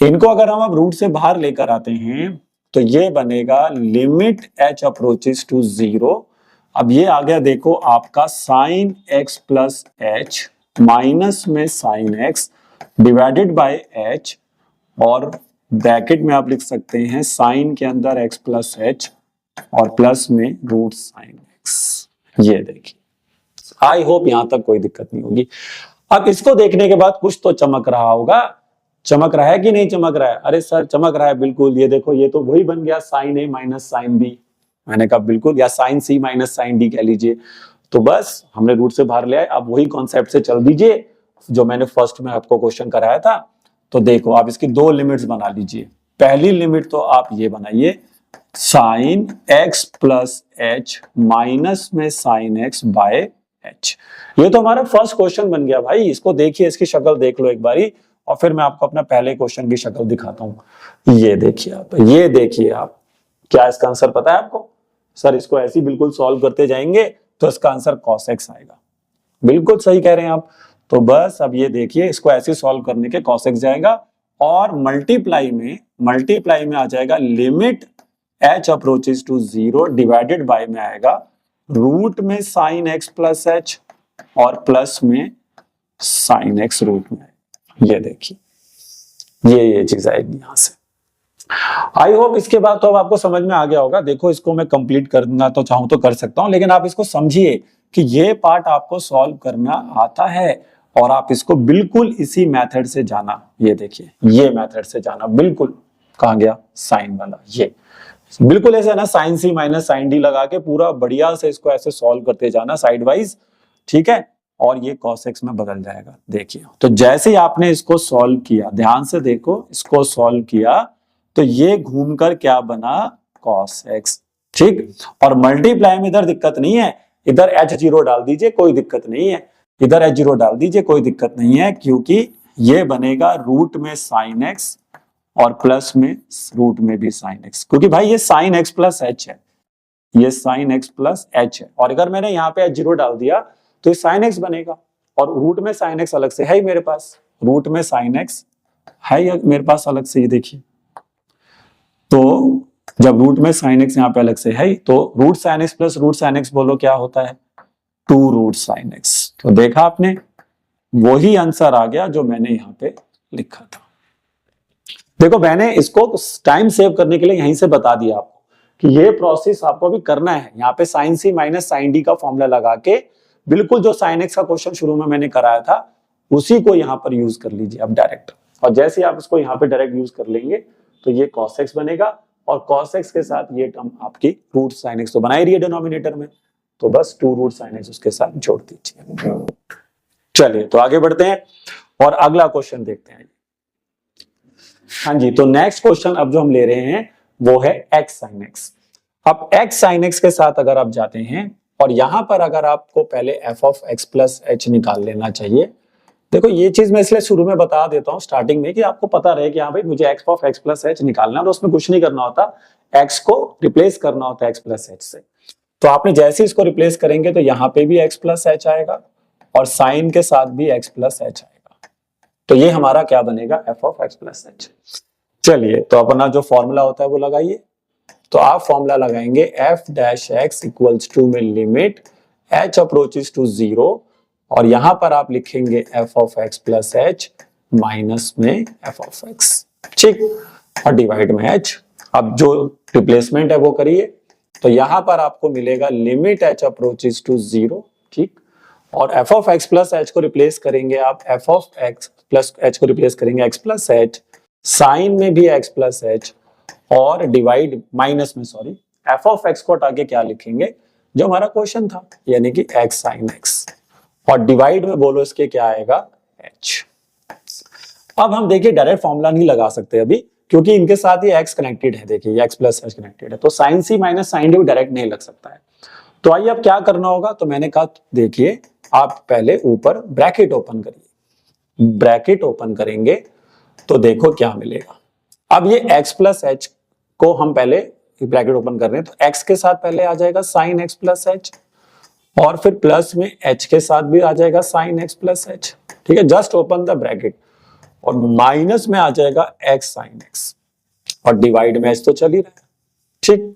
इनको अगर हम अब रूट से बाहर लेकर आते हैं तो ये बनेगा limit h approaches to zero. अब ये आ गया देखो आपका sine x plus h minus में sine x divided by h, और ब्रैकेट में आप लिख सकते हैं साइन के अंदर एक्स प्लस एच और प्लस में रूट साइन एक्स। ये देखिए, आई होप यहां तक कोई दिक्कत नहीं होगी। अब इसको देखने के बाद कुछ तो चमक रहा होगा, चमक रहा है कि नहीं चमक रहा है? अरे सर चमक रहा है बिल्कुल, ये देखो ये तो वही बन गया साइन ए माइनस साइन बी। मैंने कहा बिल्कुल, या साइन सी माइनस साइन डी कह लीजिए। तो बस हमने रूट से बाहर ले आए, अब वही कॉन्सेप्ट से चल दीजिए जो मैंने फर्स्ट में आपको क्वेश्चन कराया था। तो देखो आप इसकी दो लिमिट्स बना लीजिए। पहली लिमिट तो आप ये बनाइए, sign x plus h minus में साइन एक्स बाय एच। ये तो हमारा फर्स्ट क्वेश्चन बन गया भाई। इसको देखिए, इसकी शक्ल देख लो एक बारी, और फिर मैं आपको अपना पहले क्वेश्चन की शक्ल दिखाता हूं। ये देखिए आप, ये देखिए आप, क्या इसका आंसर पता है आपको? सर इसको ऐसे ही बिल्कुल सॉल्व करते जाएंगे तो इसका आंसर cos x आएगा। बिल्कुल सही कह रहे हैं आप। तो बस अब ये देखिए, इसको ऐसे सॉल्व करने के cos x जाएगा, और मल्टीप्लाई में आ जाएगा limit h approaches to zero divided by में आएगा रूट में साइन x प्लस एच और प्लस में साइन x रूट में। ये देखिए, ये चीज आएगी यहां से। आई होप इसके बाद तो अब आपको समझ में आ गया होगा। देखो इसको मैं कंप्लीट करना तो चाहूं तो कर सकता हूं, लेकिन आप इसको समझिए कि ये पार्ट आपको सॉल्व करना आता है, और आप इसको बिल्कुल इसी मेथड से जाना। ये देखिए, ये मेथड से जाना बिल्कुल। कहां गया साइन वाला? ये बिल्कुल ऐसे है ना, साइन सी माइनस साइन डी लगा के पूरा बढ़िया से इसको ऐसे सॉल्व करते जाना साइड वाइज। ठीक है, और ये cos x में बदल जाएगा। देखिए, तो जैसे ही आपने इसको सॉल्व किया, ध्यान से देखो, इसको सॉल्व किया तो ये घूमकर क्या बना, cos x। ठीक, और मल्टीप्लाई में इधर दिक्कत नहीं है, इधर h0 डाल दीजिए, कोई दिक्कत नहीं है। इधर h0 डाल दीजिए, कोई दिक्कत नहीं है, क्योंकि ये बनेगा रूट में साइन x और प्लस में रूट में भी साइन x, क्योंकि भाई ये साइन x प्लस h है, ये साइन x प्लस h है। और अगर मैंने यहाँ पे h0 डाल दिया तो ये साइन x बनेगा, और रूट में साइन x अलग से है ही मेरे पास, रूट में साइन x है मेरे पास अलग से। ये देखिए, तो जब रूट में साइन एक्स यहाँ पे अलग से है, तो root sine x plus root sine x बोलो क्या होता है, टू रूट साइन एक्स। तो देखा आपने, वही आंसर आ गया जो मैंने यहाँ पे लिखा था। देखो मैंने इसको टाइम सेव करने के लिए यहीं से बता दिया आपको कि ये प्रोसेस आपको भी करना है। यहाँ पे साइन सी माइनस साइन डी का फॉर्मूला लगा के बिल्कुल जो साइन एक्स का क्वेश्चन शुरू में मैंने कराया था उसी को यहाँ पर यूज कर लीजिए आप डायरेक्ट। और जैसे आप इसको यहाँ पे डायरेक्ट यूज कर लेंगे तो ये cos x बनेगा, और cos x के साथ ये टर्म आपकी रूट साइन x तो बना ही रही है डिनोमिनेटर में, तो बस टू रूट साइन x उसके साथ जोड़ दीजिए। चलिए तो आगे बढ़ते हैं और अगला क्वेश्चन देखते हैं। हाँ जी, तो नेक्स्ट क्वेश्चन अब जो हम ले रहे हैं वो है x sin x। अब x sin x के साथ अगर आप जाते हैं, और यहां पर अगर आपको पहले f of x plus h निकाल लेना चाहिए, देखो ये चीज मैं इसलिए शुरू में बता देता हूँ स्टार्टिंग में कि आपको पता रहे कि हाँ भाई मुझे x of x plus H निकालना है और उसमें कुछ नहीं करना होता, x को रिप्लेस करना होता है x प्लस एच से। तो आपने जैसे इसको रिप्लेस करेंगे तो यहाँ पे भी x प्लस एच आएगा और साइन के साथ भी x प्लस एच आएगा। तो ये हमारा क्या बनेगा, f of x plus H. चलिए तो अपना जो फॉर्मूला होता है वो लगाइए। तो आप फॉर्मूला लगाएंगे f dash x equals to में लिमिट h अप्रोचेस टू 0 और यहां पर आप लिखेंगे f of x plus h minus में f ऑफ x, ठीक, और डिवाइड में h। अब जो रिप्लेसमेंट है वो करिए। तो यहां पर आपको मिलेगा लिमिट h अप्रोचेस टू 0, ठीक, और f of x plus H को रिप्लेस करेंगे आप, f of x plus H को रिप्लेस करेंगे x प्लस एच, साइन में भी x प्लस एच और डिवाइड माइनस में सॉरी f ऑफ x को हटा के क्या लिखेंगे जो हमारा क्वेश्चन था, यानी कि x साइन x, और डिवाइड में बोलो इसके क्या आएगा h। अब हम देखिए डायरेक्ट फॉर्मूला नहीं लगा सकते अभी क्योंकि इनके साथ ही x कनेक्टेड है, देखिए x प्लस एच कनेक्टेड है, तो साइन सी माइनस साइन डी डायरेक्ट नहीं लग सकता है। तो आइए अब क्या करना होगा, तो मैंने कहा देखिए आप पहले ऊपर ब्रैकेट ओपन करिए, ब्रैकेट ओपन करेंगे तो देखो क्या मिलेगा। अब ये x प्लस एच को हम पहले ब्रैकेट ओपन कर रहे हैं तो x के साथ पहले आ जाएगा साइन x प्लस एच और फिर प्लस में h के साथ भी आ जाएगा साइन x प्लस एच, ठीक है, जस्ट ओपन द ब्रैकेट, और माइनस में आ जाएगा x साइन x और डिवाइड में h तो चल ही रहा है, ठीक,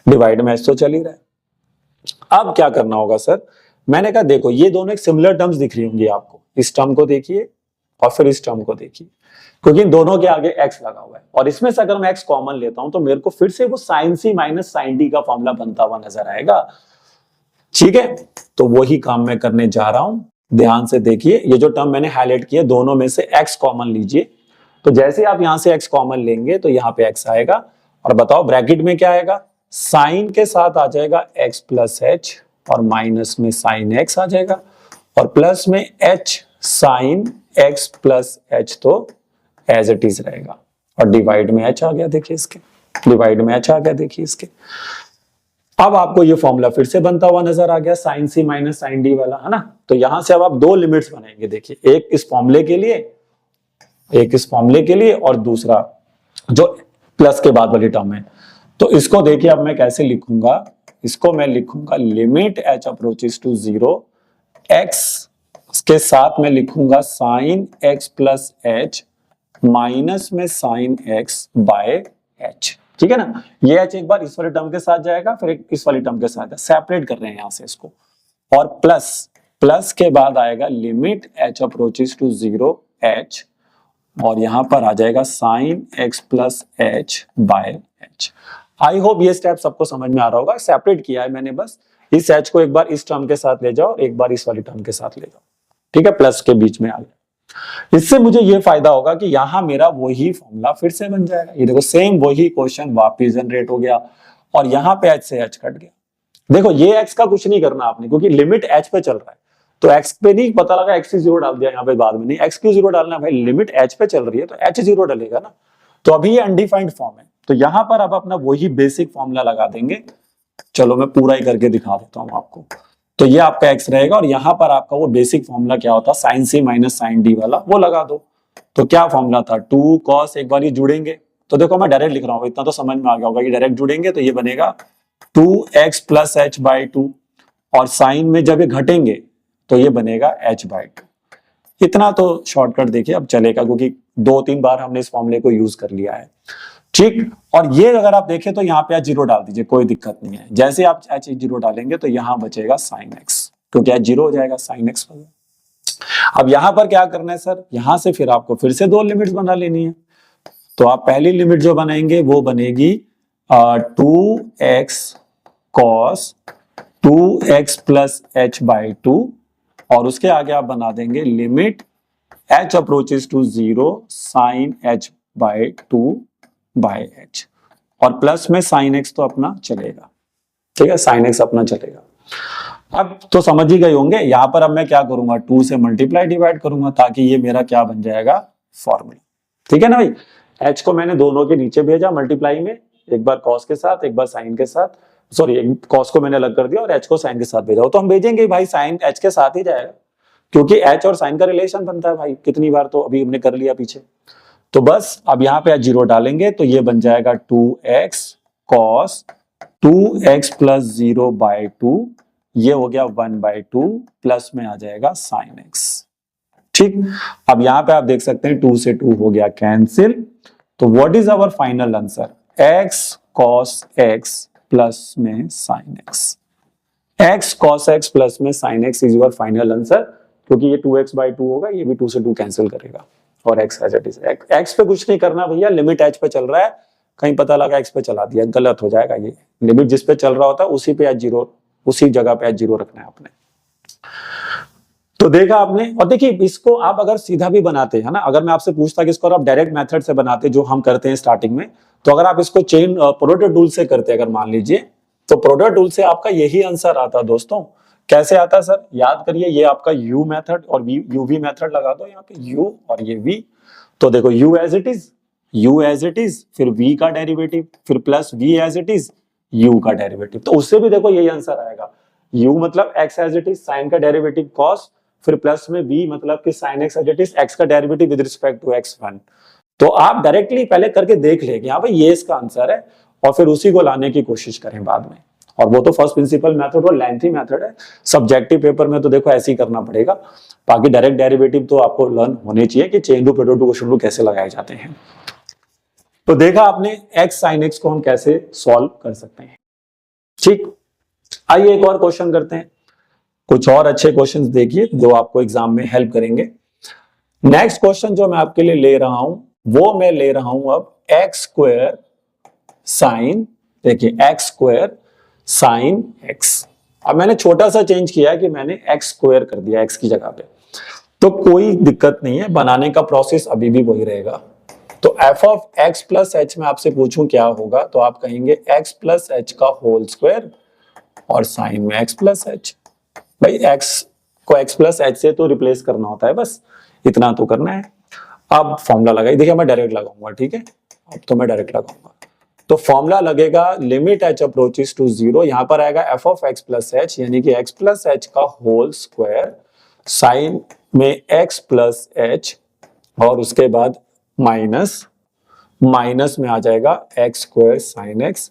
डिवाइड में h तो चल ही रहा है। अब क्या करना होगा सर, मैंने कहा देखो ये दोनों एक सिमिलर टर्म्स दिख रही होंगी आपको, इस टर्म को देखिए और फिर इस टर्म को देखिए, क्योंकि इन दोनों के आगे x लगा हुआ है और इसमें से अगर मैं x कॉमन लेता हूं तो मेरे को फिर से वो साइन सी माइनस साइन डी का फॉर्मूला बनता हुआ नजर आएगा, ठीक है। तो वही काम मैं करने जा रहा हूं, ध्यान से देखिए, ये जो टर्म मैंने हाईलाइट किया दोनों में से x कॉमन लीजिए। तो जैसे आप यहां से x कॉमन लेंगे तो यहाँ पे x आएगा और बताओ ब्रैकेट में क्या आएगा, साइन के साथ आ जाएगा x प्लस एच और माइनस में साइन x आ जाएगा और प्लस में h sine x plus h तो एज इट इज रहेगा और डिवाइड में h आ गया, देखिए इसके डिवाइड में h आ गया, देखिए इसके। अब आपको ये फॉर्मूला फिर से बनता हुआ नजर आ गया साइन सी माइनस साइन डी वाला, है ना। तो यहां से अब आप दो लिमिट्स बनाएंगे, देखिए एक इस फॉर्मूले के लिए, एक इस फॉर्मूले के लिए और दूसरा जो प्लस के बाद वाली टर्म है। तो इसको देखिए अब मैं कैसे लिखूंगा, इसको मैं लिखूंगा limit h approaches to 0 x के साथ मैं लिखूंगा sine x plus h minus में साइन x बाय h, ठीक है ना। ये h एक बार इस वाले टर्म के साथ जाएगा फिर एक इस वाली टर्म के साथ, सेपरेट कर रहे हैं यहां से इसको, और प्लस प्लस के बाद आएगा limit h approaches to 0 h और यहां पर आ जाएगा sine x plus h by h। I hope ये स्टेप सबको समझ में आ रहा होगा, सेपरेट किया है मैंने बस, इस h को एक बार इस टर्म के साथ ले जाओ एक बार इस वाली टर्म के साथ ले जाओ, ठीक है, प्लस के बीच में आ गया। इससे मुझे ये फायदा होगा कि यहां मेरा वही फॉर्मूला फिर से बन जाएगा, ये देखो सेम वही क्वेश्चन वापस जनरेट हो गया और यहां पे h से h कट गया। देखो ये x का कुछ नहीं करना आपने क्योंकि लिमिट h पे चल रहा है, तो x पे नहीं पता लगा x जीरो डाल दिया यहाँ पे बाद में, नहीं x क्यों जीरो डालना भाई, लिमिट h पे चल रही है तो h जीरो डलेगा ना। तो अभी ये अनडिफाइंड फॉर्म है, तो यहां पर अब अपना वही बेसिक फॉर्मूला लगा देंगे। चलो मैं पूरा ही करके दिखा देता हूं आपको। तो ये आपका x रहेगा और यहां पर आपका वो बेसिक फॉर्मूला क्या होता है, साइन सी माइनस साइन डी वाला, वो लगा दो। तो क्या फॉर्मूला था, 2 cos, एक बार ये जुड़ेंगे तो देखो मैं डायरेक्ट लिख रहा हूं, इतना तो समझ में आ गया होगा कि डायरेक्ट जुड़ेंगे तो ये बनेगा 2x प्लस एच बाई 2 और साइन में जब ये घटेंगे तो ये बनेगा h बाई 2। इतना तो शॉर्टकट देखिए अब चलेगा क्योंकि 2-3 बार हमने इस फॉर्मूले को यूज कर लिया है, ठीक। और ये अगर आप देखें तो यहाँ पे h जीरो डाल दीजिए, कोई दिक्कत नहीं है। जैसे आप h जीरो डालेंगे तो यहाँ बचेगा साइन x, क्योंकि h जीरो हो जाएगा साइन x वगैरह। अब यहाँ पर क्या करना है सर, यहाँ से फिर आपको फिर से दो लिमिट्स बना लेनी है। तो आप पहली लिमिट जो बनाएंगे वो बनेगी 2x cos 2x plus H by 2 और उसके आगे आप बना देंगे limit h approaches to 0 sine h by 2 by h और प्लस में साइन x तो अपना चलेगा, ठीक है, साइन x अपना चलेगा। अब तो समझ ही गए होंगे, यहां पर अब मैं क्या करूंगा 2 से मल्टीप्लाई डिवाइड करूंगा ताकि ये मेरा क्या बन जाएगा फॉर्मूला, ठीक है ना भाई। h को मैंने दोनों के नीचे भेजा मल्टीप्लाई में, एक बार cos के साथ एक बार साइन के साथ, सॉरी cos को मैंने अलग कर दिया और h को साइन के साथ भेजा, तो हम भेजेंगे भाई साइन h के साथ ही जाएगा क्योंकि एच और साइन का रिलेशन बनता है भाई, कितनी बार तो अभी हमने कर लिया पीछे। तो बस अब यहाँ पे जीरो डालेंगे तो ये बन जाएगा 2x cos 2x प्लस 0/2, ये हो गया 1/2, प्लस में आ जाएगा sin x। ठीक, अब यहाँ पे आप देख सकते हैं 2 से 2 हो गया कैंसिल। तो what is our final answer, x cos x plus में sin x। x cos x plus में sin x is your final answer, क्योंकि ये 2x/2 होगा, ये भी 2 से 2 कैंसिल करेगा और x as it is. x पे कुछ नहीं करना भैया, लिमिट h पे चल रहा है, कहीं पता लगा x पे चला दिया, गलत हो जाएगा। ये लिमिट जिस पे चल रहा होता है उसी पे h जीरो, उसी जगह पे h जीरो रखना है आपने। तो देखा आपने, और देखिए इसको आप अगर सीधा भी बनाते हैं ना, अगर मैं आपसे पूछता कि इसको आप डायरेक्ट मेथड से बनाते जो हम करते हैं स्टार्टिंग में, तो अगर आप इसको चेन प्रोडक्ट रूल से करते अगर मान लीजिए, तो प्रोडक्ट रूल से आपका यही आंसर आता दोस्तों। कैसे आता सर, याद करिए, ये आपका u मेथड और u v मेथड लगा दो यहाँ पे, u और ये v। तो देखो u एज इट इज, फिर v का डेरिवेटिव, फिर plus v as it is, u का डेरिवेटिव। तो उससे भी देखो यही आंसर आएगा, u मतलब x as it is, sine का डेरिवेटिव cos, फिर प्लस में v मतलब कि sin x as it is, x का derivative with respect to x1। तो आप डायरेक्टली पहले करके देख ले कि हाँ भाई ये इसका आंसर है, और फिर उसी को लाने की कोशिश करें बाद में। और वो तो फर्स्ट प्रिंसिपल मेथड और लेंथी मेथड है, सब्जेक्टिव पेपर में तो देखो ऐसे ही करना पड़ेगा। बाकी डायरेक्ट डेरिवेटिव तो आपको लर्न होने चाहिए कि chain rule, product rule, question rule कैसे लगाए जाते हैं। तो देखा आपने x sin x को हम कैसे सॉल्व कर सकते हैं। ठीक, आइए एक और क्वेश्चन करते हैं, कुछ और अच्छे क्वेश्चंस देखिए जो आपको एग्जाम में हेल्प करेंगे। नेक्स्ट क्वेश्चन जो मैं आपके लिए ले रहा हूं, वो मैं ले रहा हूं अब x स्क्वायर साइन, देखिए x स्क्वायर साइन x। अब मैंने छोटा सा चेंज किया है कि मैंने x स्क्वायर कर दिया x की जगह पे, तो कोई दिक्कत नहीं है, बनाने का प्रोसेस अभी भी वही रहेगा। तो f of x plus h में आपसे पूछूं क्या होगा, तो आप कहेंगे x प्लस h का होल स्क्वायर और साइन में x प्लस h। भाई x को x प्लस h से तो रिप्लेस करना होता है, बस इतना तो करना है। अब फॉर्मूला लगाइए, देखिए मैं डायरेक्ट लगाऊंगा, ठीक है, अब तो मैं डायरेक्ट लगाऊंगा। तो फॉर्मूला लगेगा लिमिट h अप्रोचेस टू 0, यहां पर आएगा f of x plus h, यानी कि x प्लस h का होल स्क्वायर साइन में x प्लस h, और उसके बाद माइनस में आ जाएगा x square sine x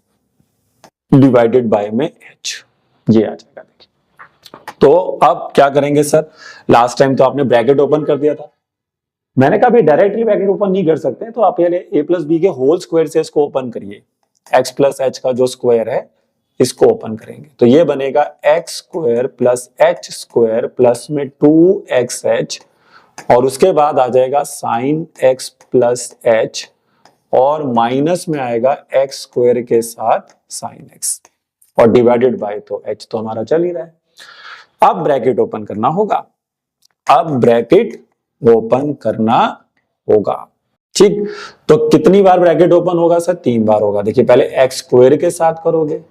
divided by में h, ये आ जाएगा। देखिए तो अब क्या करेंगे सर, लास्ट टाइम तो आपने ब्रैकेट ओपन कर दिया था, मैंने कहा डायरेक्टली ब्रैकेट ओपन नहीं कर सकते, तो आप पहले a प्लस बी के होल स्क्वायर से इसको ओपन करिए, x प्लस h का जो स्क्वायर है इसको ओपन करेंगे, तो ये बनेगा x square plus h square plus में 2xh, और उसके बाद आ जाएगा साइन x प्लस h, और माइनस में आएगा x स्क्वायर के साथ साइन x, और डिवाइडेड बाय, तो h तो हमारा चल ही रहा है। अब ब्रैकेट ओपन करना होगा, अब ब्रैकेट ओपन करना होगा, ठीक। तो कितनी बार ब्रैकेट ओपन होगा सर, 3 बार होगा। देखिए पहले एक्स स्क्वायर के साथ करोगे,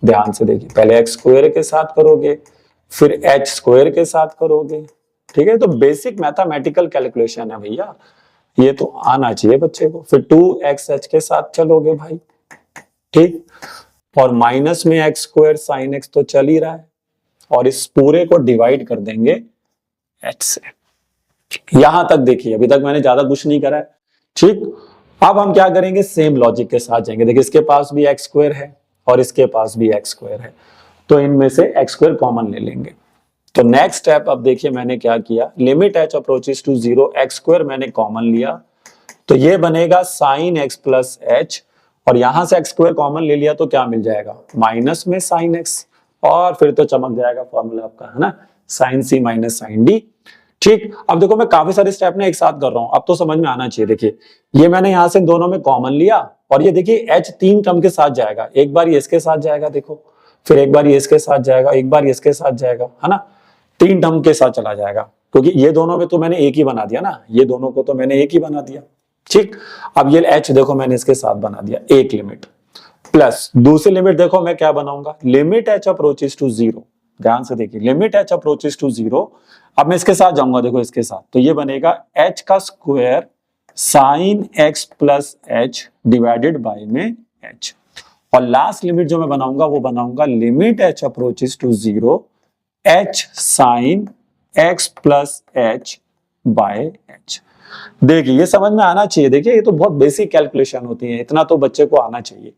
ध्यान से देखिए, पहले एक्स स्क्वायर के साथ करोगे, फिर एच स्क्वायर के साथ करोगे, ठीक है। तो बेसिक मैथमेटिकल कैलकुलेशन है भैया, ये तो आना चाहिए बच्चे को। फिर 2xh के साथ चलोगे भाई, ठीक, और माइनस में एक्स स्क्वायर साइन एक्स तो चल ही रहा है, और इस पूरे को डिवाइड कर देंगे h से। यहां तक देखिए, अभी तक मैंने ज्यादा कुछ नहीं करा है, ठीक। अब हम क्या करेंगे, सेम लॉजिक के साथ जाएंगे। देखिए इसके पास भी एक्स स्क्वायर है और इसके पास भी एक्स स्क्वायर है, तो इनमें से एक्स स्क्वायर कॉमन ले लेंगे। तो नेक्स्ट स्टेप, अब देखिए मैंने क्या किया, limit h approaches to 0, x square मैंने कॉमन लिया, तो ये बनेगा साइन x प्लस h, और यहां से एक्स स्क्वायर कॉमन ले लिया तो क्या मिल जाएगा, माइनस में साइन x, और फिर तो चमक जाएगा फॉर्मूला आपका, है ना, sine c minus sine d, ठीक। अब देखो मैं काफी सारे स्टेप ने एक साथ कर रहा हूं, अब तो समझ में आना चाहिए। देखिए ये मैंने यहां से दोनों में कॉमन लिया, और ये देखिए h 3 टर्म के साथ जाएगा, एक बार ये इसके साथ जाएगा, देखो, फिर एक बार ये इसके साथ जाएगा, एक बार ये इसके साथ जाएगा, है ना, 3 टर्म के साथ चला जाएगा, क्योंकि ये दोनों में तो मैंने एक ही बना दिया ना, ये दोनों को तो मैंने एक ही बना दिया, ठीक। अब ये h देखो मैंने इसके साथ बना दिया एक लिमिट, प्लस दूसरी लिमिट देखो मैं क्या बनाऊंगा, लिमिट h अप्रोचेस टू 0, ध्यान से देखिए, लिमिट h अप्रोचेस टू 0। अब मैं इसके साथ जाऊंगा, देखो इसके साथ, तो ये बनेगा h का square sine x plus h divided by में h, और लास्ट लिमिट जो मैं बनाऊंगा वो बनाऊंगा limit h approaches to 0, h sine x plus h by h. देखिए ये समझ में आना चाहिए, देखिए ये तो बहुत बेसिक कैलकुलेशन होती है, इतना तो बच्चे को आना चाहिए।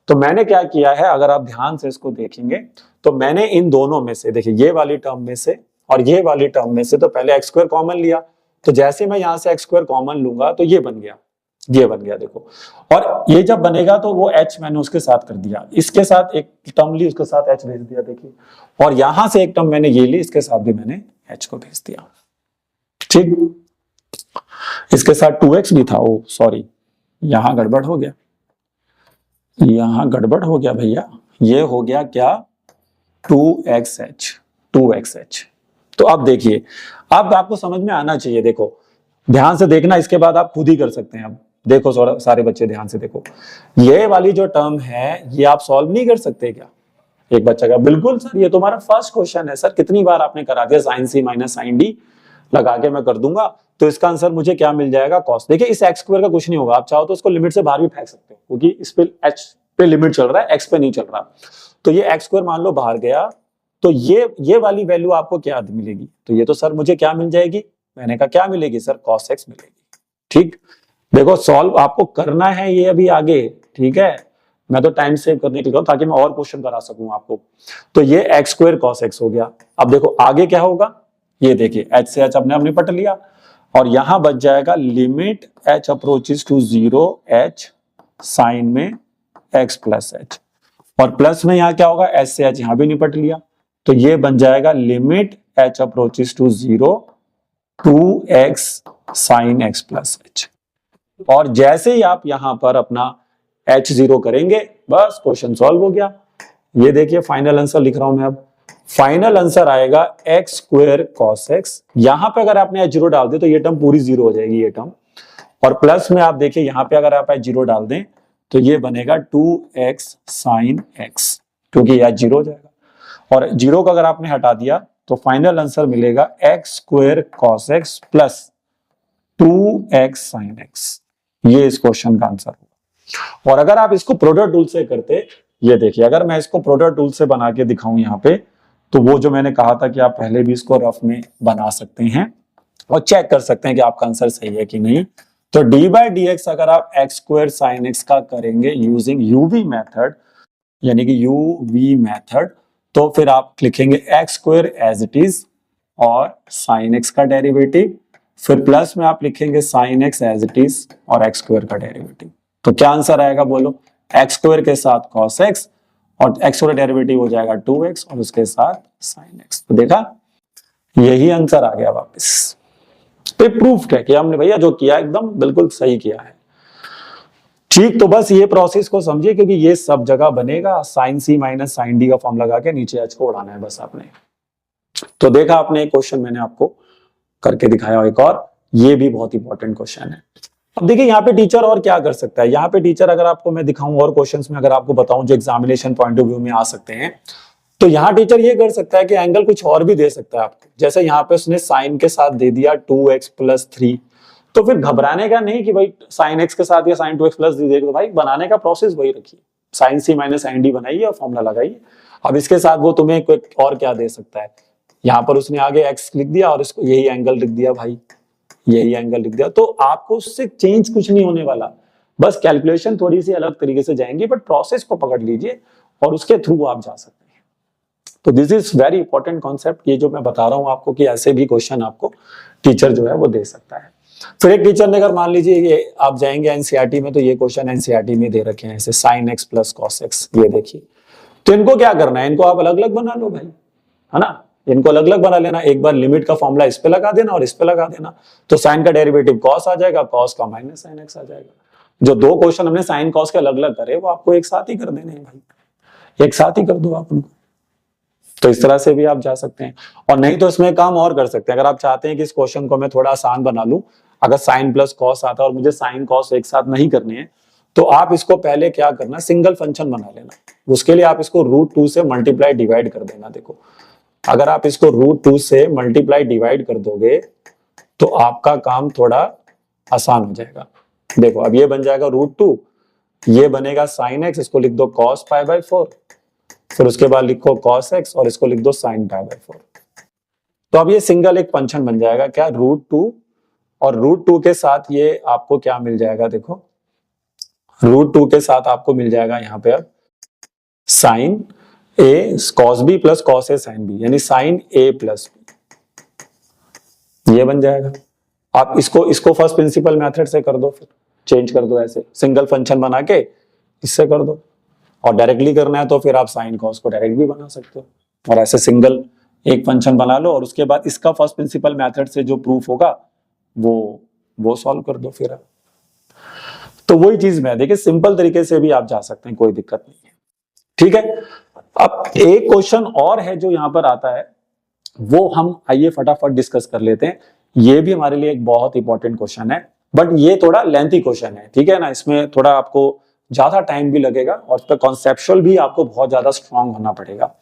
तो मैंने क्या किया है, अगर आप ध्यान से इसको देखेंगे तो मैंने इन दोनों में से, देखिए ये वाली टर्म में से और ये वाली टर्म में से तो पहले एक्स स्क्वायर कॉमन लिया, तो जैसे मैं यहां से एक्स स्क्वायर कॉमन लूंगा तो ये बन गया, ये बन गया देखो। और ये जब बनेगा तो वो h मैंने उसके साथ कर दिया, इसके साथ एक टर्म ली उसके साथ h भेज दिया देखिए, और यहां से एक टर्म मैंने ये ली इसके साथ भी मैंने h को भेज दिया। ठीक, इसके साथ 2x भी था, ओ सॉरी यहां गड़बड़ हो गया, यहां गड़बड़ हो गया भैया, ये हो गया क्या 2xh, 2xh। तो अब देखिए, अब आपको समझ में आना चाहिए, देखो ध्यान से देखना, इसके बाद आप खुद ही कर सकते हैं। अब देखो सारे बच्चे ध्यान से देखो, ये वाली जो टर्म है ये आप सॉल्व नहीं कर सकते क्या? एक बच्चा का बिल्कुल सर ये तुम्हारा फर्स्ट क्वेश्चन है, सर कितनी बार आपने करा दिया, साइन सी माइनस साइन डी लगा के मैं कर दूंगा, तो इसका आंसर मुझे क्या मिल जाएगा कॉस। देखिए इस एक्स स्क्वायर का कुछ नहीं होगा, आप चाहो तो इसको लिमिट से बाहर भी फेंक सकते हो, क्योंकि इस पे एच पे लिमिट चल रहा है, एक्स पे नहीं चल रहा। तो ये एक्स स्क्वायर मान लो बाहर गया, तो ये वाली वैल्यू आपको क्या मिलेगी, तो ये तो सर मुझे क्या मिल जाएगी, मैंने कहा क्या मिलेगी सर, कॉस एक्स मिलेगी। ठीक, देखो सॉल्व आपको करना है ये अभी आगे, ठीक है, मैं तो टाइम सेव करने के लिए ताकि मैं और क्वेश्चन करा सकूं आपको। तो ये एक्स स्क्वायर कॉस एक्स हो गया। अब देखो आगे क्या होगा, ये देखिए एच से एच अपने निपट लिया, और यहां बच जाएगा limit h approaches to 0 h sine में एक्स प्लस एच, और प्लस में यहां क्या होगा, एच से एच यहां भी निपट लिया, तो ये बन जाएगा limit h approaches to 0 2x sine x plus h. और जैसे ही आप यहां पर अपना h0 करेंगे बस क्वेश्चन सॉल्व हो गया। ये देखिए फाइनल आंसर लिख रहा हूं मैं, अब फाइनल आंसर आएगा एक्स स्क्वायर कॉस एक्स। यहां पे अगर आपने h0 डाल दिया तो ये टर्म पूरी 0 हो जाएगी ये टर्म, और प्लस में आप देखिए यहां पे अगर आप h0 डाल दें तो ये बनेगा 2x साइन एक्स, क्योंकि यह 0 हो जाएगा, और 0 को अगर आपने हटा दिया तो फाइनल आंसर मिलेगा x square cos x plus 2x sine x. ये इस क्वेश्चन का आंसर होगा। और अगर आप इसको प्रोडक्ट टूल से करते, ये देखिए अगर मैं इसको प्रोडक्ट टूल से बना के दिखाऊं यहाँ पे, तो वो जो मैंने कहा था कि आप पहले भी इसको रफ में बना सकते हैं और चेक कर सकते हैं कि आपका आंसर सही है कि नहीं। तो डी बाई डी एक्स अगर आप एक्स स्क्वायर साइन एक्स का करेंगे यूजिंग यूवी मेथड, यानी कि यूवी मेथड, तो फिर आप लिखेंगे x square as it is और साइन एक्स का डेरिवेटिव, फिर प्लस में आप लिखेंगे sine x as it is और एक्स स्क्वायर का डेरिवेटिव। तो क्या आंसर आएगा बोलो, एक्स स्क्वायर के साथ कॉस एक्स और एक्स स्क्वायर डेरिवेटिव हो जाएगा 2x और उसके साथ साइन एक्स। तो देखा यही आंसर आ गया वापस। तो प्रूफ है कि हमने भैया जो किया एकदम बिल्कुल सही किया है। ठीक, तो बस ये प्रोसेस को समझिए, क्योंकि ये सब जगह बनेगा, साइन सी माइनस साइन डी का फॉर्म लगा के नीचे एच को उड़ाना है बस आपने। तो देखा आपने एक क्वेश्चन मैंने आपको करके दिखाया, एक और ये भी बहुत इंपॉर्टेंट क्वेश्चन है। अब देखिए यहाँ पे टीचर और क्या कर सकता है, यहाँ पे टीचर अगर आपको मैं दिखाऊं और क्वेश्चंस में अगर आपको बताऊं जो एग्जामिनेशन पॉइंट ऑफ व्यू में आ सकते हैं, तो यहाँ टीचर ये कर सकता है कि एंगल कुछ और भी दे सकता है आपको। जैसे यहाँ पे उसने साइन के साथ दे दिया 2x प्लस 3, तो फिर घबराने का नहीं कि भाई साइन x के साथ या साइन 2x प्लस दी देगा, भाई बनाने का प्रोसेस वही रखिए, साइन सी माइनस साइन डी बनाइए और फॉर्मूला लगाइए। अब इसके साथ वो तुम्हें कोई और क्या दे सकता है, यहाँ पर उसने आगे x लिख दिया और इसको यही एंगल लिख दिया, भाई यही एंगल लिख दिया, तो आपको उससे चेंज कुछ नहीं होने वाला, बस कैलकुलेशन थोड़ी सी अलग तरीके से जाएंगी, बट प्रोसेस को पकड़ लीजिए और उसके थ्रू आप जा सकते हैं। तो this is very important concept, ये जो मैं बता रहा हूं आपको कि ऐसे भी क्वेश्चन आपको टीचर जो है वो दे सकता है। फिर एक टीचर ने अगर मान लीजिए ये आप जाएंगे एनसीईआरटी में, तो ये क्वेश्चन एनसीईआरटी में दे रखे हैं, ऐसे sign x plus cos x, ये देखिए, तो इनको क्या करना है, इनको आप अलग अलग बना लो भाई, है ना, इनको अलग अलग बना लेना, एक बार लिमिट का फॉर्मूला इस पे लगा देना और इस पे लगा देना, तो साइन का डेरिवेटिव कॉस आ जाएगा, कॉस का माइनस साइन एक्स आ जाएगा। जो दो क्वेश्चन हमने साइन कॉस के अलग अलग करे वो आपको एक साथ ही कर देने हैं भाई, एक साथ ही कर दो आप उनको। तो इस तरह से भी आप जा सकते हैं, और नहीं तो इसमें काम और कर सकते हैं, अगर आप चाहते हैं कि इस क्वेश्चन को मैं थोड़ा आसान बना लूं, अगर साइन प्लस कॉस आता है और मुझे साइन कॉस एक साथ नहीं करने हैं, तो आप इसको पहले क्या करना, सिंगल फंक्शन बना लेना, उसके लिए आप इसको √2 से मल्टीप्लाई डिवाइड कर देना। देखो अगर आप इसको √2 से मल्टीप्लाई डिवाइड कर दोगे तो आपका काम थोड़ा आसान हो जाएगा। देखो अब ये बन जाएगा √2, ये बनेगा साइन एक्स, इसको लिख दो cos π/4, फिर उसके बाद लिखो cos x और इसको लिख दो sin π/4। तो अब ये सिंगल एक फंक्शन बन जाएगा क्या, √2, और √2 के साथ ये आपको क्या मिल जाएगा, देखो √2 के साथ आपको मिल जाएगा यहाँ पे अब sign A cos B plus cos A sine B, यानी साइन ए प्लस बी, ये बन जाएगा। आप इसको फर्स्ट प्रिंसिपल मेथड से कर दो, फिर चेंज कर दो, ऐसे सिंगल फंक्शन बना के इससे कर दो, और डायरेक्टली करना है तो फिर आप साइन कॉस को डायरेक्ट भी बना सकते हो, और ऐसे सिंगल एक फंक्शन बना लो, और उसके बाद इसका फर्स्ट प्रिंसिपल मेथड से जो प्रूफ होगा वो सॉल्व कर दो फिर। तो वही चीज में देखिए, सिंपल तरीके से भी आप जा सकते हैं, कोई दिक्कत नहीं है, ठीक है। अब एक क्वेश्चन और है जो यहां पर आता है, वो हम आइए फटाफट डिस्कस कर लेते हैं। ये भी हमारे लिए एक बहुत इंपॉर्टेंट क्वेश्चन है, बट ये थोड़ा लेंथी क्वेश्चन है, ठीक है ना, इसमें थोड़ा आपको ज्यादा टाइम भी लगेगा, और इस पर कॉन्सेप्चुअल भी आपको बहुत ज्यादा स्ट्रांग होना पड़ेगा।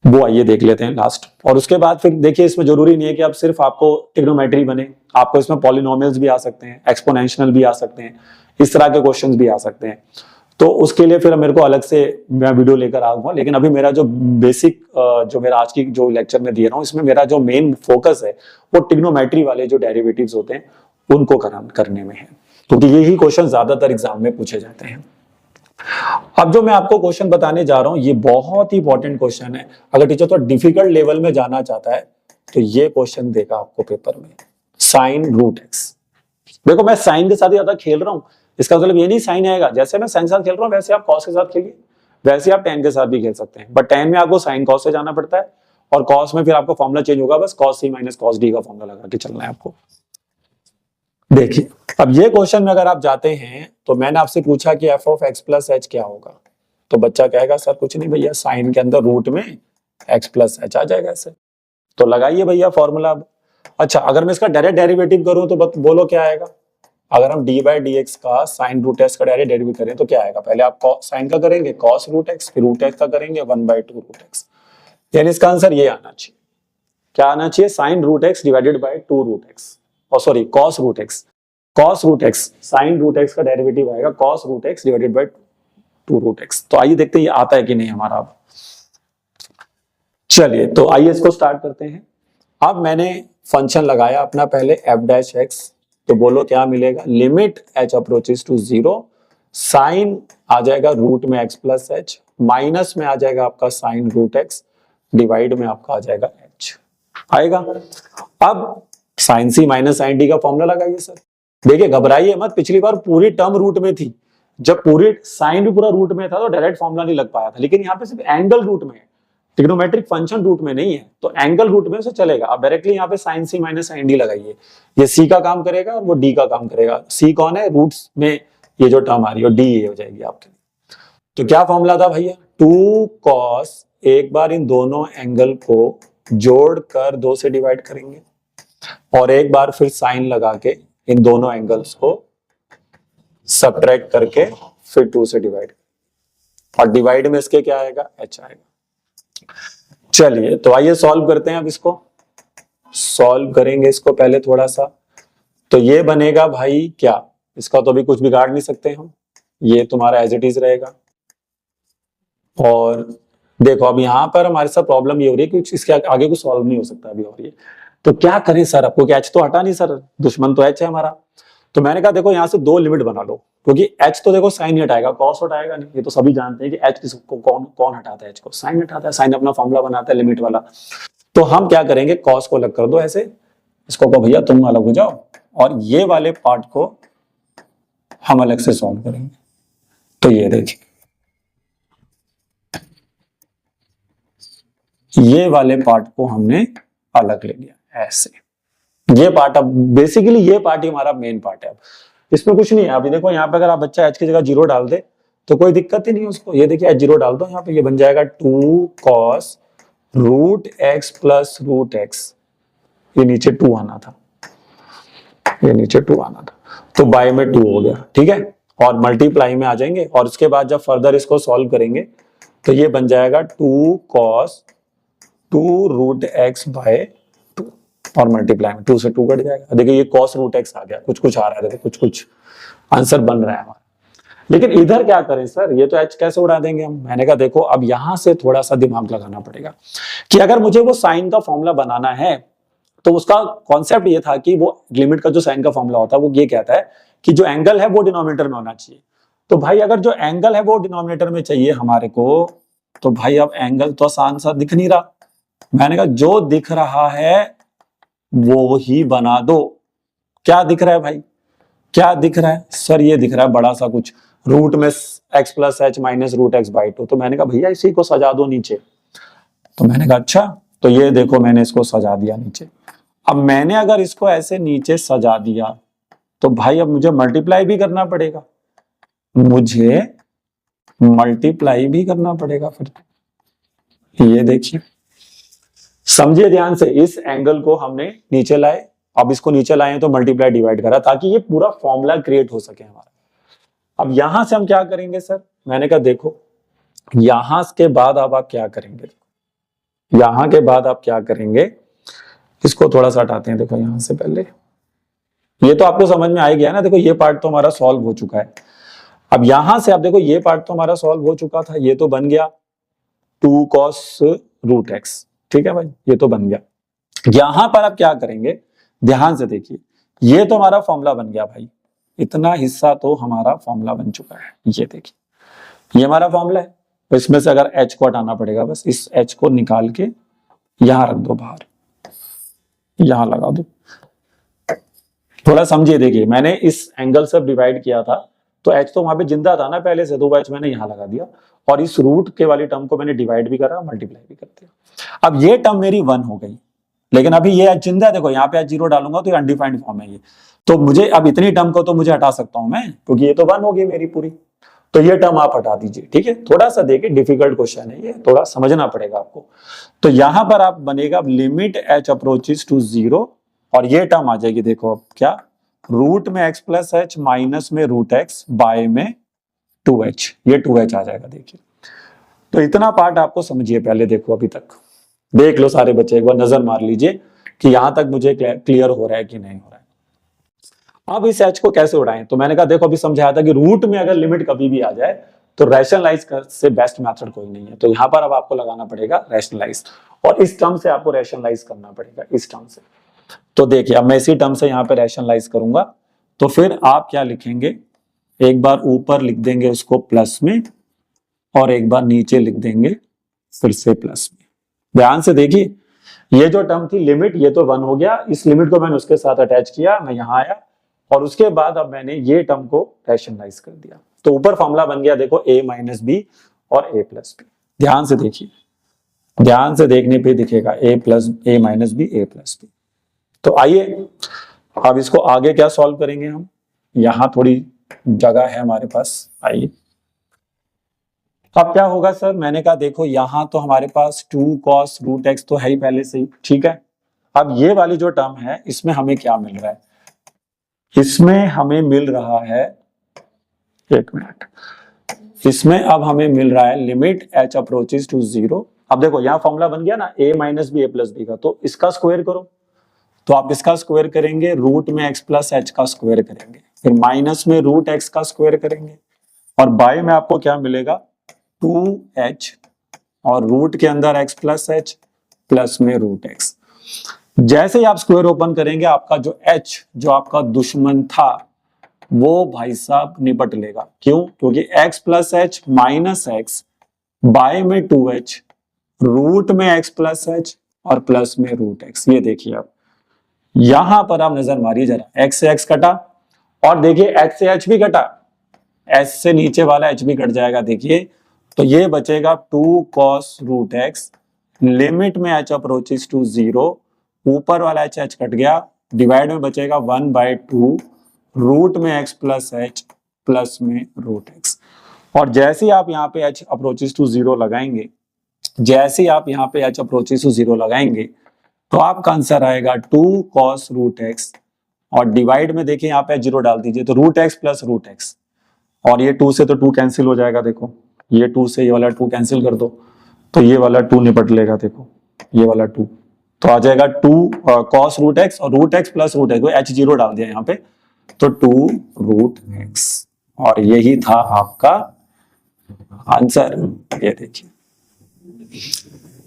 वो आइए देख लेते हैं लास्ट, और उसके बाद फिर देखिए, इसमें जरूरी नहीं है कि आप सिर्फ आपको ट्रिग्नोमेट्री बने, आपको इसमें पॉलिनोमियल्स भी आ सकते हैं, एक्सपोनेंशियल भी आ सकते हैं, इस तरह के क्वेश्चंस भी आ सकते हैं। तो उसके लिए फिर मेरे को अलग से मैं वीडियो लेकर आऊंगा, लेकिन अभी मेरा जो बेसिक जो मेरा आज की जो लेक्चर में दे रहा हूँ, इसमें मेरा जो मेन फोकस है वो ट्रिग्नोमेट्री वाले जो डेरिवेटिव्स होते हैं उनको करने में है, क्योंकि यही क्वेश्चन ज्यादातर एग्जाम में पूछे जाते हैं। अब जो मैं आपको क्वेश्चन बताने जा रहा हूं, ये बहुत ही इंपॉर्टेंट क्वेश्चन है। अगर टीचर तो डिफिकल्ट लेवल में जाना चाहता है तो ये क्वेश्चन देगा आपको पेपर में, साइन √x। देखो मैं साइन के साथ ही ज्यादा खेल रहा हूं, इसका मतलब ये नहीं साइन आएगा, जैसे मैं साइन के साथ खेल रहा हूं वैसे आप कॉस के साथ खेलिए, वैसे आप tan के साथ भी खेल सकते हैं, बट tan में आपको साइन कॉस से जाना पड़ता है, और cos में फिर आपका फॉर्मूला चेंज होगा, बस cos c minus cos d का फॉर्मूला लगा के चलना है आपको। देखिए अब ये क्वेश्चन में अगर आप जाते हैं, तो मैंने आपसे पूछा कि f of x plus h क्या होगा, तो बच्चा कहेगा सर कुछ नहीं भैया, साइन के अंदर रूट में x प्लस h आ जाएगा ऐसे, तो लगाइए भैया फॉर्मूला। अच्छा अगर मैं इसका डायरेक्ट डेरिवेटिव करूं तो बोलो क्या आएगा, अगर हम d/dx का साइन √x का डायरेक्ट डेरिवेटिव करें तो क्या आएगा, पहले आप साइन का करेंगे cos √x, फिर √x का करेंगे 1/2 √x, यानी इसका आंसर ये आना चाहिए, क्या आना चाहिए, sine √x divided by 2 √x, और sorry cos √x sine √x का डेरिवेटिव आएगा cos √x divided by 2 √x। तो आइए देखते हैं ये आता है कि नहीं हमारा। अब चलिए तो आइए इसको स्टार्ट करते हैं। अब मैंने फंक्शन लगाया अपना पहले f'(x), तो बोलो क्या मिलेगा, limit h approaches to 0, sine आ जाएगा रूट में x प्लस h, माइनस में आ जाएगा आपका साइन √x, डिवाइड में आपका आ जाएगा h आएगा। अब sine c minus sine d का फॉर्मूला लगाइए सर। देखिए घबराइए मत, पिछली बार पूरी टर्म रूट में थी, जब पूरी साइन भी पूरा रूट में था तो डायरेक्ट फॉर्मूला नहीं लग पाया था, लेकिन यहाँ पे सिर्फ एंगल रूट में है, ट्रिग्नोमेट्रिक फंक्शन रूट में नहीं है, तो एंगल रूट में से चलेगा। आप डायरेक्टली यहाँ पे sine c minus sine d लगाइए, ये c का काम करेगा और वो d का काम करेगा। c कौन है, रूट्स में ये जो टर्म आ रही है, d ये हो जाएगी आपके लिए। तो क्या फॉर्मूला था भैया, 2 cos, एक बार इन दोनों एंगल को जोड़कर 2 से डिवाइड करेंगे, और एक बार फिर साइन लगा के इन दोनों एंगल्स को सब्ट्रैक्ट करके फिर 2 से डिवाइड, और डिवाइड में इसके क्या आएगा, h आएगा। चलिए तो आइए सॉल्व करते हैं। अब इसको सॉल्व करेंगे इसको पहले थोड़ा सा, तो ये बनेगा भाई क्या, इसका तो अभी कुछ बिगाड़ नहीं सकते हम, ये तुम्हारा एज इट इज रहेगा। और देखो अब यहाँ पर हमारे साथ प्रॉब्लम ये हो रही है कि इसके आगे कुछ सॉल्व नहीं हो सकता अभी, और ये तो क्या करें सर, आपको क्या h तो हटा नहीं सर, दुश्मन तो h है हमारा। तो मैंने कहा देखो यहाँ से 2 लिमिट बना लो, क्योंकि h तो देखो साइन ही हटाएगा, cos हटाएगा नहीं, ये तो सभी जानते हैं कि h किसको कौन हटाता है, h को साइन हटाता है, साइन अपना फॉर्मूला बनाता है लिमिट वाला। तो हम क्या करेंगे, cos को अलग कर दो ऐसे, इसको कहो भैया तुम अलग हो जाओ, और ये वाले पार्ट को हम अलग से सॉल्व करेंगे। तो ये देखिए ये वाले पार्ट को हमने अलग ले लिया ऐसे, ये पार्ट, अब बेसिकली ये पार्ट ही हमारा मेन पार्ट है। अब इसमें कुछ नहीं है, अभी देखो यहाँ पे अगर आप बच्चा h की जगह 0 डाल दे तो कोई दिक्कत ही नहीं है उसको, ये देखिए h 0 डाल दो यहाँ पे, ये बन जाएगा 2 cos √x प्लस √x, ये नीचे 2 आना था, ये नीचे 2 आना था, तो बाय में 2 हो गया, ठीक है, और मल्टीप्लाई में आ जाएंगे, और उसके बाद जब फर्दर इसको सॉल्व करेंगे तो ये बन जाएगा 2 cos 2 √x बाय 2, और मल्टीप्लाई में 2 से 2 कट जाएगा। देखिए ये cos √x आ गया, कुछ कुछ आ रहा है, देखो कुछ कुछ आंसर बन रहा है हमारा। लेकिन इधर क्या करें सर, ये तो एच कैसे उड़ा देंगे हम। मैंने कहा देखो अब यहां से थोड़ा सा दिमाग लगाना पड़ेगा कि अगर मुझे वो साइन का फॉर्मूला बनाना है तो उसका कॉन्सेप्ट ये था कि वो लिमिट का जो साइन का फॉर्मूला होता है वो ये कहता है कि जो एंगल है वो डिनोमिनेटर में होना चाहिए। तो भाई अगर जो एंगल है वो डिनोमिनेटर में चाहिए हमारे को, तो भाई अब एंगल तो आसान सा दिख नहीं रहा। मैंने कहा जो दिख रहा है वो ही बना दो। क्या दिख रहा है भाई, क्या दिख रहा है सर? ये दिख रहा है बड़ा सा कुछ, रूट में x plus h minus root x by two. तो मैंने कहा भैया इसी को सजा दो नीचे। तो मैंने कहा अच्छा, तो ये देखो मैंने इसको सजा दिया नीचे। अब मैंने अगर इसको ऐसे नीचे सजा दिया तो भाई अब मुझे मल्टीप्लाई भी करना पड़ेगा, मुझे मल्टीप्लाई भी करना पड़ेगा फिर। ये देखिए, समझिए ध्यान से, इस एंगल को हमने नीचे लाए, अब इसको नीचे लाए तो मल्टीप्लाई डिवाइड करा ताकि ये पूरा फॉर्मूला क्रिएट हो सके हमारा। अब यहां से हम क्या करेंगे सर? मैंने कहा देखो यहां के बाद अब आप क्या करेंगे, यहां के बाद आप क्या करेंगे, इसको थोड़ा सा हटाते हैं। देखो यहां से पहले ये तो आपको समझ में आ गया ना। देखो ये पार्ट तो हमारा सॉल्व हो चुका है। अब यहां से आप देखो ये पार्ट तो हमारा सॉल्व हो चुका था, ये तो बन गया 2 cos रूट एक्स, ठीक है भाई, ये तो बन गया। यहां पर आप क्या करेंगे, ध्यान से देखिए, ये तो हमारा फॉर्मूला बन गया भाई, इतना हिस्सा तो हमारा फॉर्मूला बन चुका है। ये देखिए ये हमारा फॉर्मूला है, तो इसमें से अगर h को हटाना पड़ेगा, बस इस h को निकाल के यहां रख दो बाहर, यहां लगा दो। थोड़ा समझिए, देखिए मैंने इस एंगल से डिवाइड किया था तो h तो वहां पे जिंदा था ना पहले से, तो वो h मैंने यहां लगा दिया और इस रूट के वाली टर्म को मैंने डिवाइड भी करा, मल्टीप्लाई भी कर दिया। अब ये टर्म मेरी 1 हो गई, लेकिन अभी ये h जिंदा है। देखो यहाँ पे h 0 डालूंगा तो ये अनडिफाइंड फॉर्म है ये, तो मुझे अब इतनी टर्म को तो मुझे हटा सकता हूं मैं, क्योंकि ये तो 1 होगी मेरी पूरी। तो ये टर्म आप हटा दीजिए, ठीक है। थोड़ा सा देखिए डिफिकल्ट क्वेश्चन है ये, थोड़ा समझना पड़ेगा आपको। तो यहां पर आप बनेगा लिमिट h अप्रोचेस टू 0 और ये टर्म आ जाएगी, देखो अब क्या, रूट में x प्लस एच माइनस में रूट एक्स बाय में 2h, ये 2h आ जाएगा। देखिए तो इतना पार्ट आपको समझिए पहले। देखो अभी तक देख लो सारे बच्चे, एक बार नजर मार लीजिए कि यहां तक मुझे क्लियर हो रहा है कि नहीं हो रहा है। अब इस h को कैसे उड़ाएं, तो मैंने कहा देखो अभी समझाया था कि रूट में अगर लिमिट कभी भी आ जाए तो रैशनलाइज से बेस्ट मेथड कोई नहीं है। तो यहां पर अब आपको लगाना पड़ेगा रैशनलाइज, और इस टर्म से आपको रैशनलाइज करना पड़ेगा, इस टर्म से। तो देखिए अब मैं इसी टर्म से यहाँ पे रैशनलाइज करूंगा, तो फिर आप क्या लिखेंगे, एक बार ऊपर लिख देंगे उसको प्लस में और एक बार नीचे लिख देंगे फिर से प्लस में। ध्यान से देखिए, ये जो टर्म थी लिमिट, ये तो 1 हो गया, इस लिमिट को मैंने उसके साथ अटैच किया, मैं यहां आया और उसके बाद अब मैंने ये टर्म को रैशनलाइज कर दिया। तो ऊपर फॉर्मूला बन गया देखो a माइनस बी और a प्लस बी। ध्यान से देखिए, ध्यान से देखने पे दिखेगा a minus b a plus b. तो आइए अब इसको आगे क्या सॉल्व करेंगे हम, यहां थोड़ी जगह है हमारे पास। आइए अब क्या होगा सर, मैंने कहा देखो यहां तो हमारे पास 2 cos रूट एक्स तो है ही पहले से ही, ठीक है। अब ये वाली जो टर्म है इसमें हमें क्या मिल रहा है, इसमें हमें मिल रहा है, एक मिनट, इसमें अब हमें मिल रहा है लिमिट h अप्रोचेस टू 0। अब देखो यहाँ फॉर्मूला बन गया ना a minus b a plus b का, तो इसका स्क्वायर करो। तो आप इसका स्क्वायर करेंगे, रूट में x प्लस एच का स्क्वायर करेंगे, फिर माइनस में रूट x का स्क्वायर करेंगे और बाय में आपको क्या मिलेगा 2h और रूट के अंदर x प्लस एच प्लस में रूट एक्स। जैसे ही आप स्क्वायर ओपन करेंगे आपका जो h, जो आपका दुश्मन था, वो भाई साहब निपट लेगा। क्यों? क्योंकि x plus h minus x by में 2h, रूट में x प्लस एच और प्लस में रूट एक्स। ये देखिए आप यहां पर आप नजर मारिए जरा, x से x कटा और देखिए h से h भी कटा, h से नीचे वाला h भी कट जाएगा। देखिए तो ये बचेगा 2 cos रूट एक्स, लिमिट में h अप्रोचेस टू 0, ऊपर वाला h कट गया, डिवाइड में बचेगा 1/2 रूट में x प्लस एच प्लस में रूट एक्स। और जैसे ही आप यहाँ पे h अप्रोचेस टू 0 लगाएंगे, जैसे ही आप यहाँ पे h अप्रोचेस टू 0 लगाएंगे तो आपका आंसर आएगा 2 cos रूट एक्स और डिवाइड में देखिए यहाँ पे 0 डाल दीजिए तो root x plus root x, और ये 2 से तो 2 कैंसिल हो जाएगा। देखो ये 2 से ये वाला 2 कैंसिल कर दो तो ये वाला 2 निपट लेगा। देखो ये वाला 2 तो आ जाएगा 2 cos रूट एक्स और root x plus root x, h 0 डाल दिया यहाँ पे तो 2 रूट एक्स। और यही था आपका आंसर। ये देखिए,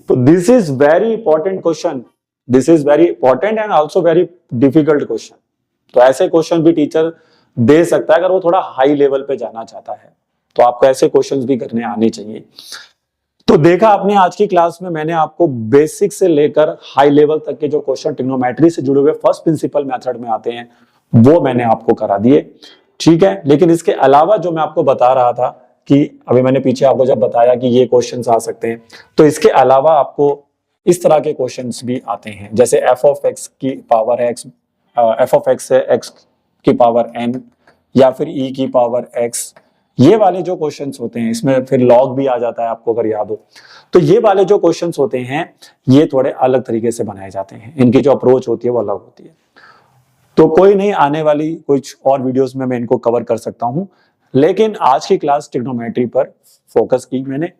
तो this is very important question, this is very important and also very difficult question. तो ऐसे क्वेश्चन भी टीचर दे सकता है अगर वो थोड़ा हाई लेवल पे जाना चाहता है, तो आपको ऐसे क्वेश्चंस भी करने आने चाहिए। तो देखा आपने आज की क्लास में, मैंने आपको बेसिक से लेकर हाई लेवल तक के जो क्वेश्चन ट्रिग्नोमेट्री से जुड़े हुए फर्स्ट प्रिंसिपल मेथड में आते हैं वो मैंने आपको करा दिए, ठीक है। लेकिन इसके अलावा जो मैं आपको बता रहा था कि अभी मैंने पीछे आपको जब बताया कि ये क्वेश्चंस आ सकते हैं, तो इसके अलावा आपको इस तरह के क्वेश्चंस भी आते हैं, जैसे एफ ऑफ एक्स की power x, F of x है एक्स की पावर एन, या फिर ई की पावर एक्स। ये वाले जो क्वेश्चंस होते हैं, इसमें फिर लॉग भी आ जाता है आपको अगर याद हो। तो ये वाले जो क्वेश्चंस होते हैं ये थोड़े अलग तरीके से बनाए जाते हैं, इनकी जो अप्रोच होती है वो अलग होती है। तो कोई नहीं, आने वाली कुछ और वीडियोस में मैं इनको कवर कर सकता हूं, लेकिन आज की क्लास ट्रिग्नोमेट्री पर फोकस की मैंने,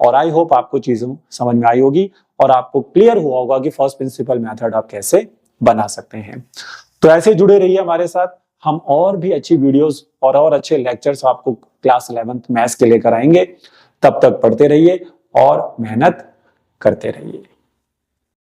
और आई होप आपको चीजों समझ में आई होगी और आपको क्लियर हुआ होगा कि फर्स्ट प्रिंसिपल मेथड आप कैसे बना सकते हैं। तो ऐसे जुड़े रहिए हमारे साथ, हम और भी अच्छी वीडियोस और अच्छे लेक्चर्स आपको क्लास 11th मैथ्स के लेकर आएंगे। तब तक पढ़ते रहिए और मेहनत करते रहिए।